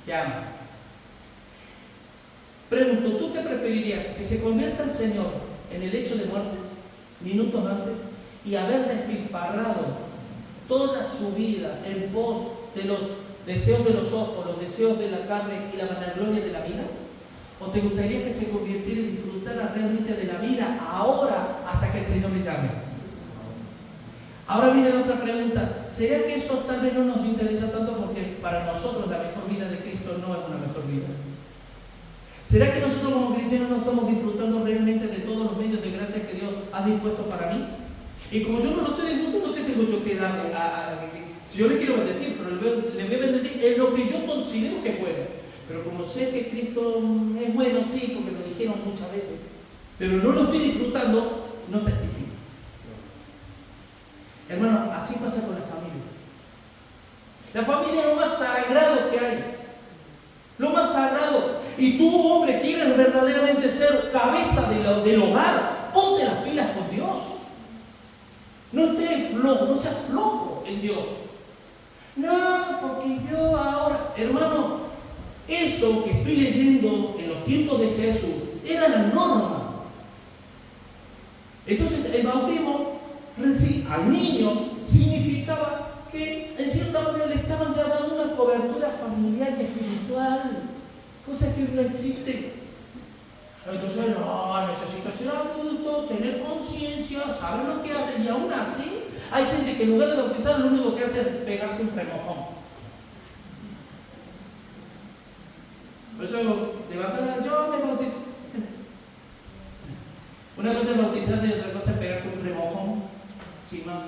que amas. Pregunto, ¿tú qué preferirías? ¿Que se convierta el Señor en el hecho de muerte minutos antes y haber despilfarrado toda su vida en pos de los deseos de los ojos, los deseos de la carne y la vanagloria de la vida? te gustaría que se convirtiera y disfrutara realmente de la vida ahora hasta que el Señor le llame? Ahora viene la otra pregunta. ¿Será que eso tal vez no nos interesa tanto porque para nosotros la mejor vida de Cristo no es una mejor vida? ¿Será que nosotros como cristianos no estamos disfrutando realmente de todos los medios de gracia que Dios ha dispuesto para mí? Y como yo no lo estoy disfrutando, ¿qué tengo yo que darle? Si yo le quiero bendecir, pero le voy a bendecir en lo que yo considero que es bueno. Pero como sé que Cristo es bueno, sí, porque lo dijeron muchas veces, pero no lo estoy disfrutando, no testifico. Hermano, así pasa con la familia. La familia es lo más sagrado que hay. Lo más sagrado. Y tú, hombre, quieres verdaderamente ser cabeza del hogar, ponte las pilas con Dios. No estés flojo, no seas flojo en Dios. No, porque yo ahora, hermano, eso que estoy leyendo en los tiempos de Jesús era la norma. Entonces el bautismo al niño significaba que en cierta manera le estaban ya dando una cobertura familiar y espiritual, cosa que hoy no existe. Entonces, no, necesito ser adulto, tener conciencia, saber lo que hace, y aún así hay gente que en lugar de bautizar lo único que hace es pegarse un remojón. Por eso levantar yo me bautizo. Una cosa es bautizarse y otra cosa es pegarte un remojón, sin más.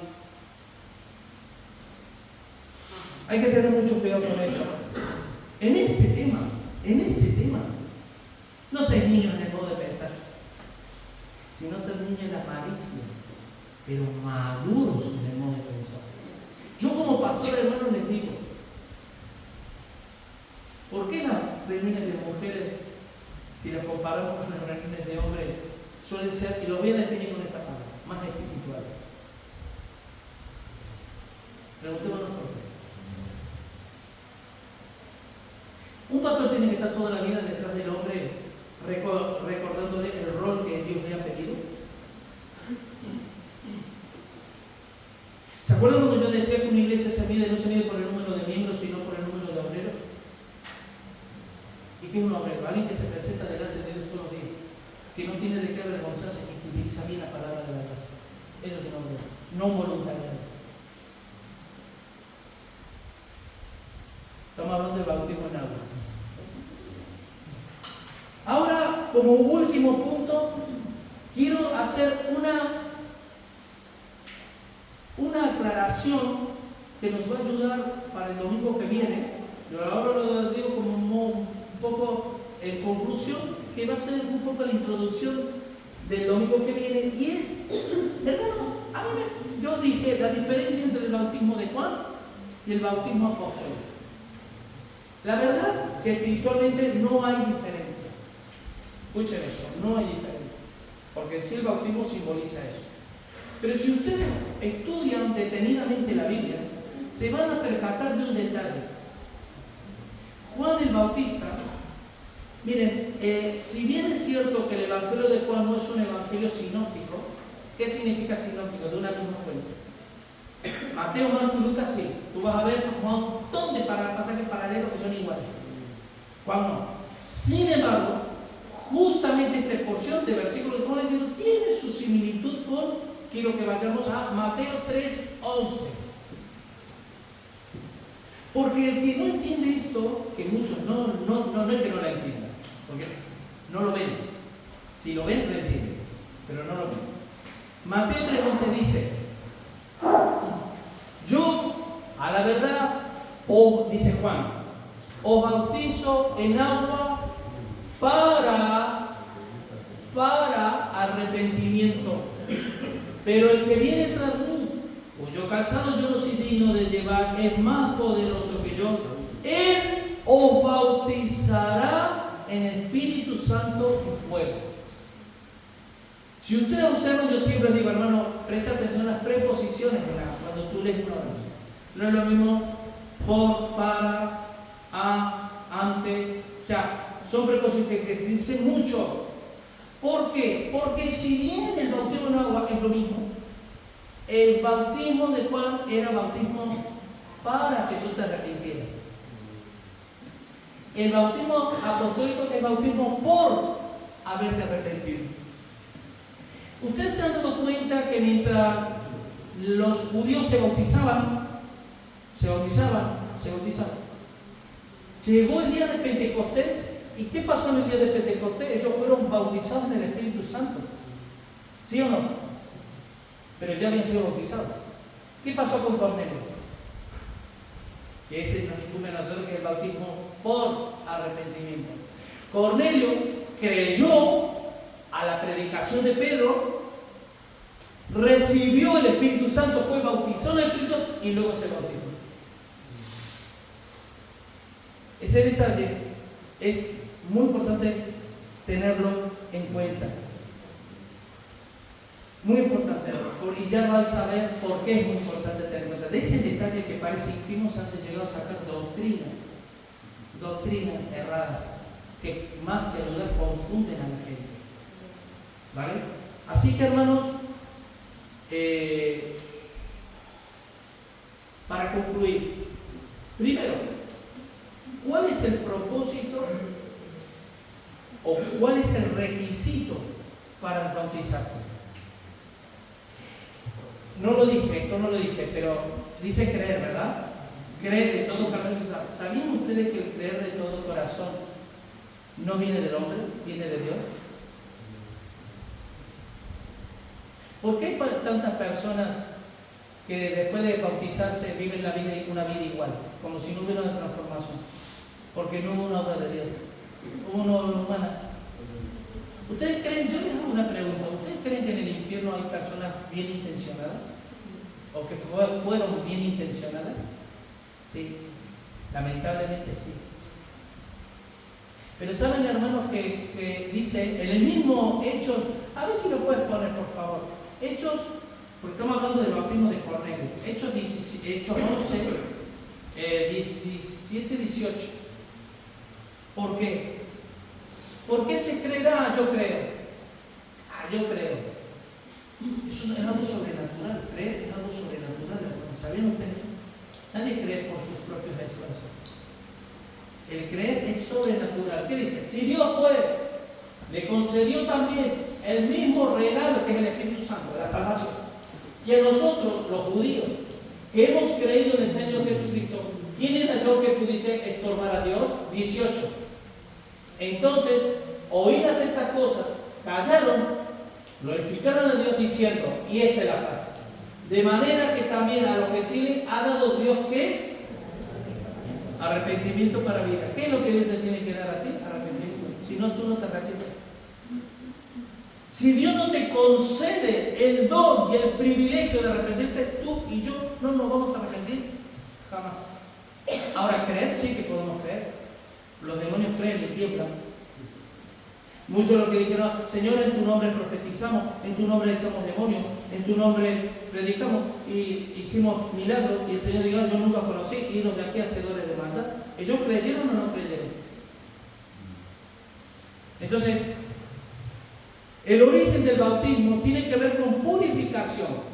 Hay que tener mucho cuidado con eso. En este tema, no ser niños en el modo de pensar, sino ser niños en la malicia, pero maduros en el modo de pensar. Yo como pastor, hermano, les digo, ¿por qué las reuniones de mujeres, si las comparamos con las reuniones de hombres, suelen ser, y lo voy a definir con esta palabra, más espirituales? Preguntémonos por qué. Un pastor tiene que estar toda la vida detrás del hombre recordándole el rol que Dios le ha pedido. ¿Se acuerdan cuando yo decía que una iglesia se mide, no se mide por el número de miembros, sino por el número de obreros? ¿Y qué es un obrero? Alguien que se presenta delante de Dios todos los días, que no tiene de qué avergonzarse y que utiliza bien la palabra de la verdad. Eso es un obrero, no un voluntario. Estamos hablando del bautismo en agua. Ahora, como último punto, quiero hacer una aclaración que nos va a ayudar para el domingo que viene. Yo ahora lo digo como un poco en conclusión, que va a ser un poco la introducción del domingo que viene. Y es, hermano, yo dije la diferencia entre el bautismo de Juan y el bautismo apostólico. La verdad que espiritualmente no hay diferencia. Escuchen esto, no hay diferencia. Porque en sí el bautismo simboliza eso. Pero si ustedes estudian detenidamente la Biblia, se van a percatar de un detalle. Juan el Bautista, miren, si bien es cierto que el Evangelio de Juan no es un evangelio sinóptico, ¿qué significa sinóptico? De una misma fuente. Mateo, Marcos, Lucas, sí. Tú vas a ver un montón de pasajes paralelos que son iguales. Juan no. Sin embargo, justamente esta porción de versículos que estamos leyendo tiene su similitud con, quiero que vayamos a Mateo 3:11. Porque el que no entiende esto, que muchos no es que no la entiendan, porque no lo ven. Si lo ven, lo entienden, pero no lo ven. Mateo 3:11 dice: yo, a la verdad, dice Juan, os bautizo en agua para arrepentimiento. Pero el que viene tras mí, cuyo calzado yo no soy digno de llevar, es más poderoso que yo. Él os bautizará en Espíritu Santo y fuego. Si ustedes observan, yo siempre digo, hermano, presta atención a las preposiciones cuando tú lees una oración. No es lo mismo por, para, a, ante. O sea, son preposiciones que dicen mucho. ¿Por qué? Porque si bien el bautismo en agua es lo mismo, el bautismo de Juan era bautismo para que tú te arrepintieras. El bautismo apostólico es bautismo por haberte arrepentido. Ustedes se han dado cuenta que mientras los judíos se bautizaban, llegó el día de Pentecostés. ¿Y qué pasó en el día de Pentecostés? Ellos fueron bautizados en el Espíritu Santo. ¿Sí o no? Pero ya habían sido bautizados. ¿Qué pasó con Cornelio? Que ese nos incumbe a nosotros, que es el bautismo por arrepentimiento. Cornelio creyó a la predicación de Pedro, recibió el Espíritu Santo, fue bautizado en el Espíritu y luego se bautizó. Ese detalle es muy importante tenerlo en cuenta. Muy importante, y ya vais a ver por qué es muy importante tener en cuenta. De ese detalle que parece infimo se han llegado a sacar doctrinas erradas, que más que ayudar confunden a la gente. ¿Vale? Así que, hermanos, para concluir, primero, ¿cuál es el propósito o cuál es el requisito para bautizarse? No lo dije, pero dice creer, ¿verdad? Creer de todo corazón. ¿Sabían ustedes que el creer de todo corazón no viene del hombre, viene de Dios? ¿Por qué hay tantas personas que después de bautizarse viven una vida igual, como si no hubiera una transformación? Porque no hubo una obra de Dios, hubo una obra humana. ¿Ustedes creen? Yo les hago una pregunta. ¿Ustedes creen que en el infierno hay personas bien intencionadas? ¿O que fueron bien intencionadas? Sí, lamentablemente sí. Pero saben, hermanos, que dice en el mismo Hechos, a ver si lo puedes poner, por favor. Hechos, porque estamos hablando del bautismo de Cornelio. Hechos 11, 17, 18. ¿Por qué? ¿Por qué se creerá? Yo creo. Yo creo. Eso es algo sobrenatural. Creer es algo sobrenatural, hermanos. ¿Sabían ustedes? Nadie cree por sus propios esfuerzos. El creer es sobrenatural. ¿Qué dice? Si Dios puede, le concedió también el mismo regalo que es el Espíritu Santo, de la salvación, que a nosotros, los judíos, que hemos creído en el Señor Jesucristo, ¿quién era yo que pudiese estorbar a Dios? 18. Entonces, oídas estas cosas, callaron, glorificaron a Dios diciendo, y esta es la frase, de manera que también a los gentiles ha dado Dios ¿qué? Arrepentimiento para vida. ¿Qué es lo que Dios te tiene que dar a ti? Arrepentimiento. Si no, tú no te arrepientes. Si Dios no te concede el don y el privilegio de arrepentirte, tú y yo no nos vamos a arrepentir jamás. Ahora, creer sí que podemos creer. Los demonios creen y tiemblan. Muchos lo que dijeron, Señor, en tu nombre profetizamos, en tu nombre echamos demonios, en tu nombre predicamos y hicimos milagros, y el Señor dijo, yo nunca conocí, y los de aquí hacedores de maldad. ¿Ellos creyeron o no creyeron? Entonces, el origen del bautismo tiene que ver con purificación.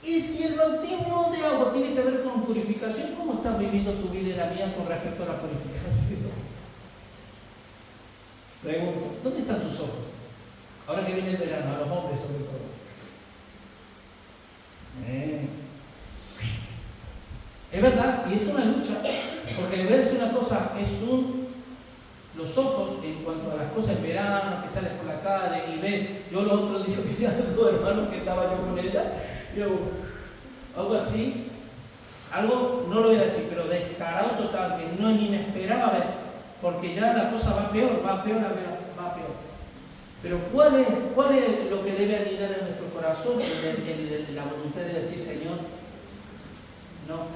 Y si el bautismo de agua tiene que ver con purificación, ¿cómo estás viviendo tu vida y la mía con respecto a la purificación? Pregunto, ¿dónde están tus ojos? Ahora que viene el verano, a los hombres sobre todo. Es verdad, y es una lucha, porque ver una cosa, los ojos en cuanto a las cosas en verano, que sales por la calle y ves, yo los otros días vi algo, hermano, que estaba yo con ella, y algo así, algo, no lo voy a decir, pero descarado total, que no ni me esperaba ver. Porque ya la cosa va peor. Pero ¿cuál es lo que debe anidar en nuestro corazón? La voluntad de decir, Señor, no,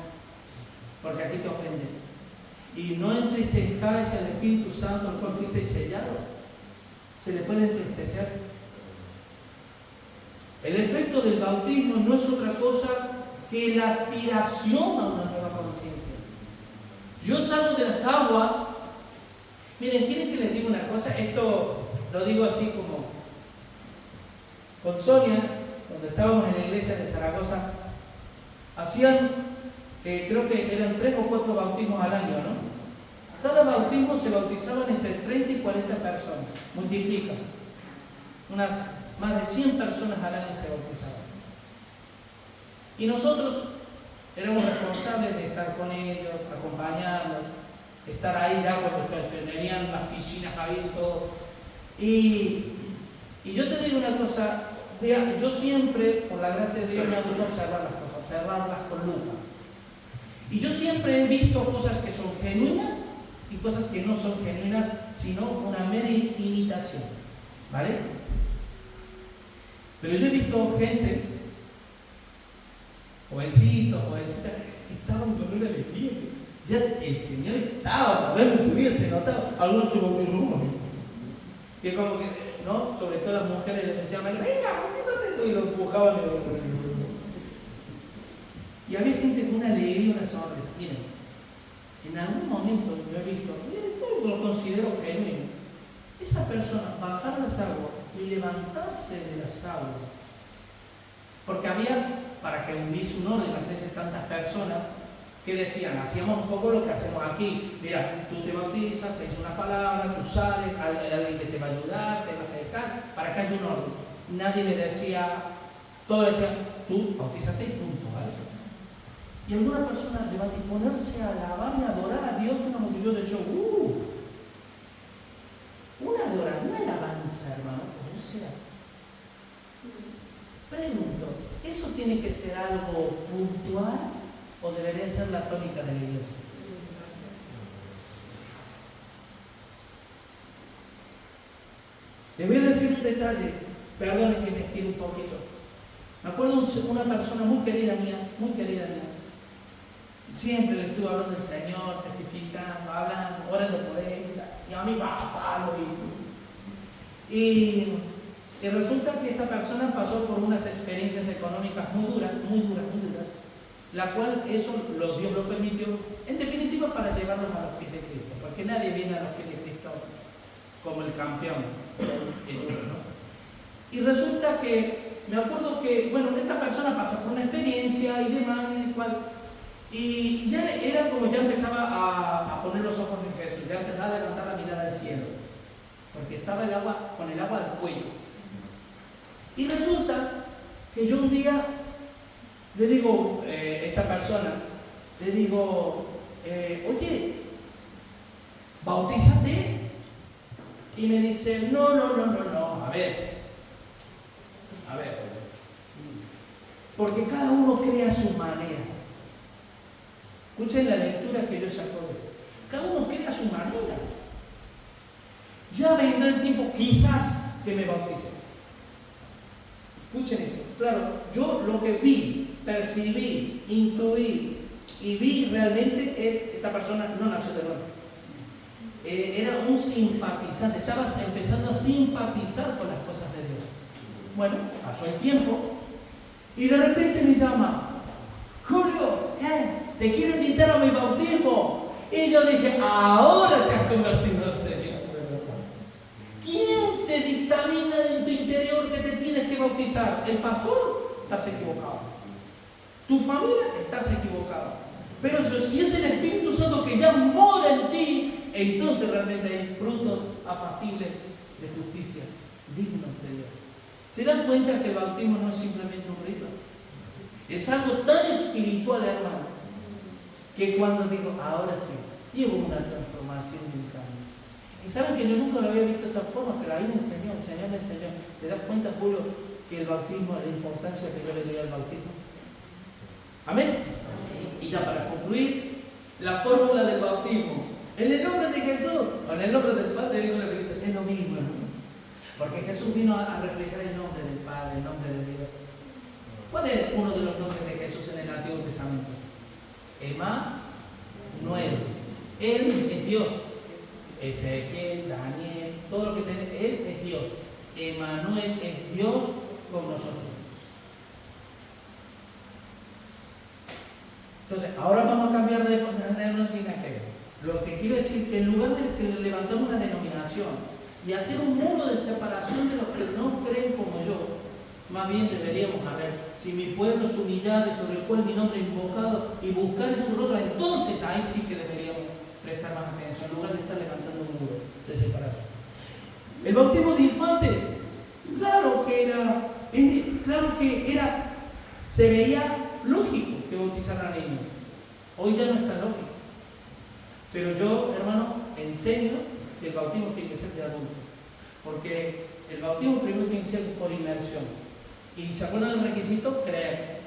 porque a ti te ofende. Y no entristezcáis al Espíritu Santo, al cual fuiste sellado. Se le puede entristecer. El efecto del bautismo no es otra cosa que la aspiración a una nueva conciencia. Yo salgo de las aguas. Miren, ¿quieren que les diga una cosa? Esto lo digo así como con Sonia, cuando estábamos en la iglesia de Zaragoza, hacían, creo que eran 3 o 4 bautismos al año, ¿no? cada bautismo se bautizaban entre 30 y 40 personas. Multiplica. Más de 100 personas al año se bautizaban. Y nosotros éramos responsables de estar con ellos, acompañarlos, estar ahí ya cuando tenían las piscinas abiertas. Y yo te digo una cosa, yo siempre, por la gracia de Dios, me gusta observar las cosas, observarlas con lupa. Y yo siempre he visto cosas que son genuinas y cosas que no son genuinas, sino una mera imitación. ¿Vale? Pero yo he visto gente, jovencitas, que estaban con una alegría. Ya el Señor estaba hablando en su vida, se notaba. Algunos se volvieron. Y es como que, ¿no? Sobre todo las mujeres les decían, venga, bautízate, y lo empujaban. Y había gente con una alegría y una sonrisa. Miren, en algún momento yo he visto, lo considero genuino, esa persona bajar las aguas y levantarse de las aguas. Porque había, para que hubiese un orden, imagínense tantas personas que decían, hacíamos un poco lo que hacemos aquí. Mira, tú te bautizas, se dice una palabra, tú sales, hay alguien que te va a ayudar, te va a acercar, para que haya un orden. Nadie le decía, todos decían, tú bautízate y punto, ¿vale? Y alguna persona le va a ponerse a alabar y adorar a Dios, una multitud de yo, una adoración, una alabanza, hermano, ¿cómo será? Pregunto, ¿eso tiene que ser algo puntual o debería ser la tónica de la iglesia? Les voy a decir un detalle, perdonen que me estire un poquito. Me acuerdo de una persona muy querida mía, siempre le estuve hablando del Señor, testificando, hablando, orando por él, y a mí va, y resulta que esta persona pasó por unas experiencias económicas muy duras, la cual Dios lo permitió, en definitiva, para llevarlos a los pies de Cristo, porque nadie viene a los pies de Cristo como el campeón, ¿no? Y resulta que, me acuerdo que, esta persona pasó por una experiencia y demás, y ya era como ya empezaba a poner los ojos en Jesús, ya empezaba a levantar la mirada al cielo, porque estaba con el agua al cuello. Y resulta que yo un día le digo, esta persona, oye, bautízate. Y me dice, no, a ver. Porque cada uno cree a su manera. Escuchen la lectura que yo saco de él. Cada uno cree a su manera. Ya vendrá el tiempo, quizás, que me bautice. Escuchen esto. Claro, yo lo que vi, percibí, intuí y vi realmente es, esta persona no nació de nuevo. Era un simpatizante, estaba empezando a simpatizar con las cosas de Dios. Bueno, pasó el tiempo y de repente me llama, Julio, te quiero invitar a mi bautismo. Y yo dije, ahora te has convertido en Señor. ¿Quién te dictamina en tu interior que te tienes que bautizar? ¿El pastor? Estás equivocado. ¿Tu familia? Estás equivocado. Pero si es el Espíritu Santo que ya mora en ti, entonces realmente hay frutos apacibles de justicia, dignos de Dios. ¿Se dan cuenta que el bautismo no es simplemente un rito? Es algo tan espiritual, hermano, que cuando digo, ahora sí, llevo una transformación de un cambio. Y saben que yo nunca lo había visto de esa forma, pero ahí me enseñó, el Señor me enseñó. ¿Te das cuenta, Julio, que el bautismo, la importancia que yo le doy al bautismo? Amén. Y ya para concluir, la fórmula del bautismo. En el nombre de Jesús, o en el nombre del Padre, digo la verdad, es lo mismo, hermano. Porque Jesús vino a reflejar el nombre del Padre, el nombre de Dios. ¿Cuál es uno de los nombres de Jesús en el Antiguo Testamento? Emmanuel. Él es Dios. Ezequiel, Daniel, todo lo que tiene, Él es Dios. Emmanuel es Dios con nosotros. Entonces, ahora vamos a cambiar de forma, no tiene que ver. Lo que quiero decir que en lugar de que levantar una denominación y hacer un muro de separación de los que no creen como yo, más bien deberíamos ver, si mi pueblo es humillado y sobre el cual mi nombre es invocado y buscar en su rostro, entonces ahí sí que deberíamos prestar más atención, en lugar de estar levantando un muro de separación. El bautismo de infantes, claro que era, se veía lógico que bautizaran a niños. Hoy ya no es tan lógico. Pero yo, hermano, enseño que el bautismo tiene que ser de adultos. Porque el bautismo primero tiene que ser por inmersión. ¿Y se acuerdan del requisito? Creer.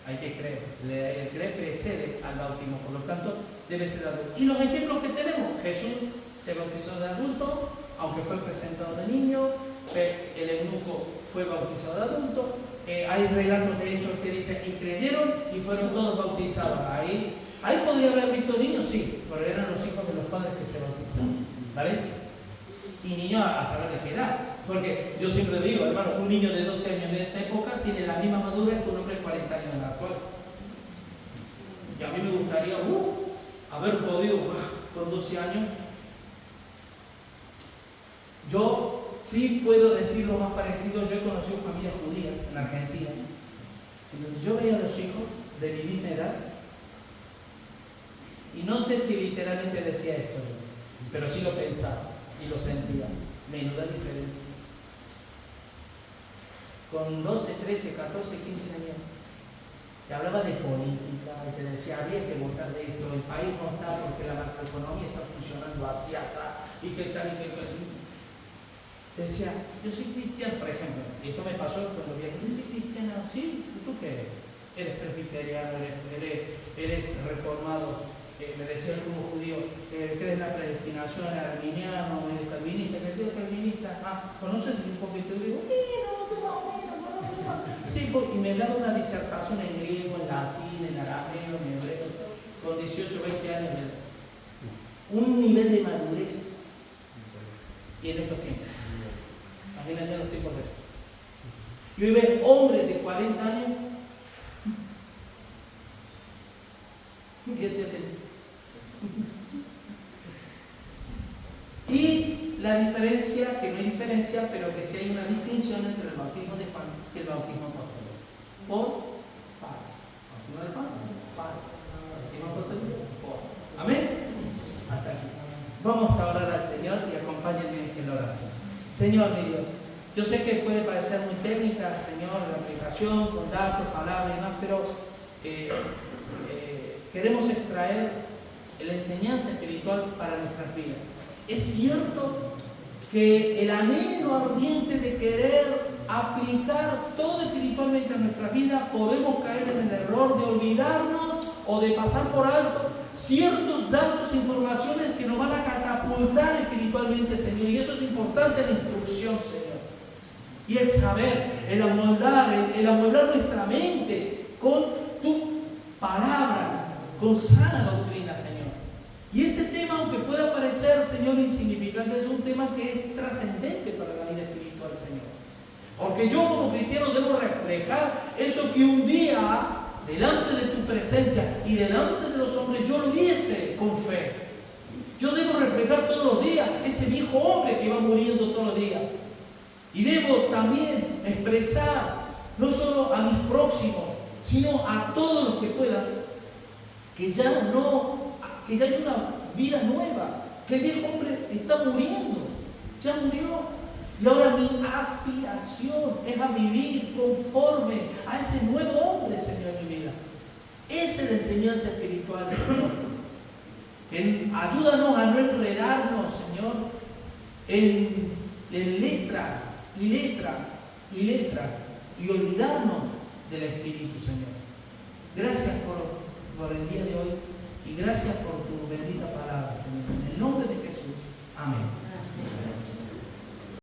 Hay que creer. El creer precede al bautismo, por lo tanto, debe ser de adulto. Y los ejemplos que tenemos: Jesús se bautizó de adulto, aunque fue presentado de niño. El eunuco fue bautizado de adulto. Hay relatos de hechos que dicen y creyeron y fueron todos bautizados. Ahí podría haber visto niños, sí, pero eran los hijos de los padres que se bautizaban, ¿vale? Y niños a saber de qué edad. Porque yo siempre digo, hermano, un niño de 12 años de esa época tiene la misma madurez que un hombre de 40 años en la actual. Y a mí me gustaría haber podido, con 12 años. Yo sí puedo decir lo más parecido. Yo he conocido familias judías en Argentina. Entonces yo veía a los hijos de mi misma edad. Y no sé si literalmente decía esto, pero sí lo pensaba y lo sentía. Menuda diferencia. Con 12, 13, 14, 15 años, te hablaba de política y te decía, había que votar de esto, el país no está porque la macroeconomía está funcionando así, y que tal, y que tal. Te decía, yo soy cristiano, por ejemplo, y esto me pasó cuando viajé, yo soy cristiano, sí, ¿y tú qué eres? Eres presbiteriano, eres reformado. Me decía como judío, ¿crees en la predestinación? ¿Eres arminiano? ¿Eres calvinista? ¿Qué es calvinista? ¿Conoces un poquito? Y digo, sí, y me daba una disertación en griego, en latín, en arameo, en hebreo, con 18, 20 años. Un nivel de madurez. Y en estos tiempos. Imagínense los tiempos de esto. Y hoy ves hombres de 40 años. ¿Qué te hacen? Y la diferencia, que no hay diferencia, pero que sí hay una distinción entre el bautismo de Juan y el bautismo apostólico. Por Padre. Bautismo de Juan, Padre. Bautismo apostólico, por. Amén. Hasta aquí. Vamos a orar al Señor y acompáñenme en la oración. Señor mi Dios, yo sé que puede parecer muy técnica, Señor, la aplicación, con datos, palabras y demás, pero queremos extraer la enseñanza espiritual para nuestras vidas. Es cierto que el anhelo ardiente de querer aplicar todo espiritualmente a nuestras vidas, podemos caer en el error de olvidarnos o de pasar por alto ciertos datos e informaciones que nos van a catapultar espiritualmente, Señor. Y eso es importante, la instrucción, Señor. Y el saber, el amueblar nuestra mente con tu palabra, con sana doctrina, Señor. Y este tema, aunque pueda parecer, Señor, insignificante, es un tema que es trascendente para la vida espiritual, Señor. Porque yo como cristiano debo reflejar eso que un día, delante de tu presencia y delante de los hombres, yo lo hice con fe. Yo debo reflejar todos los días ese viejo hombre que va muriendo todos los días. Y debo también expresar, no solo a mis próximos, sino a todos los que puedan, que ya hay una vida nueva, que el viejo hombre está muriendo, ya murió. Y ahora mi aspiración es a vivir conforme a ese nuevo hombre, Señor, en mi vida. Esa es la enseñanza espiritual, Señor. Ayúdanos a no enredarnos, Señor, en letra y olvidarnos del Espíritu, Señor. Gracias por el día de hoy y gracias por tu bendita palabra, Señor.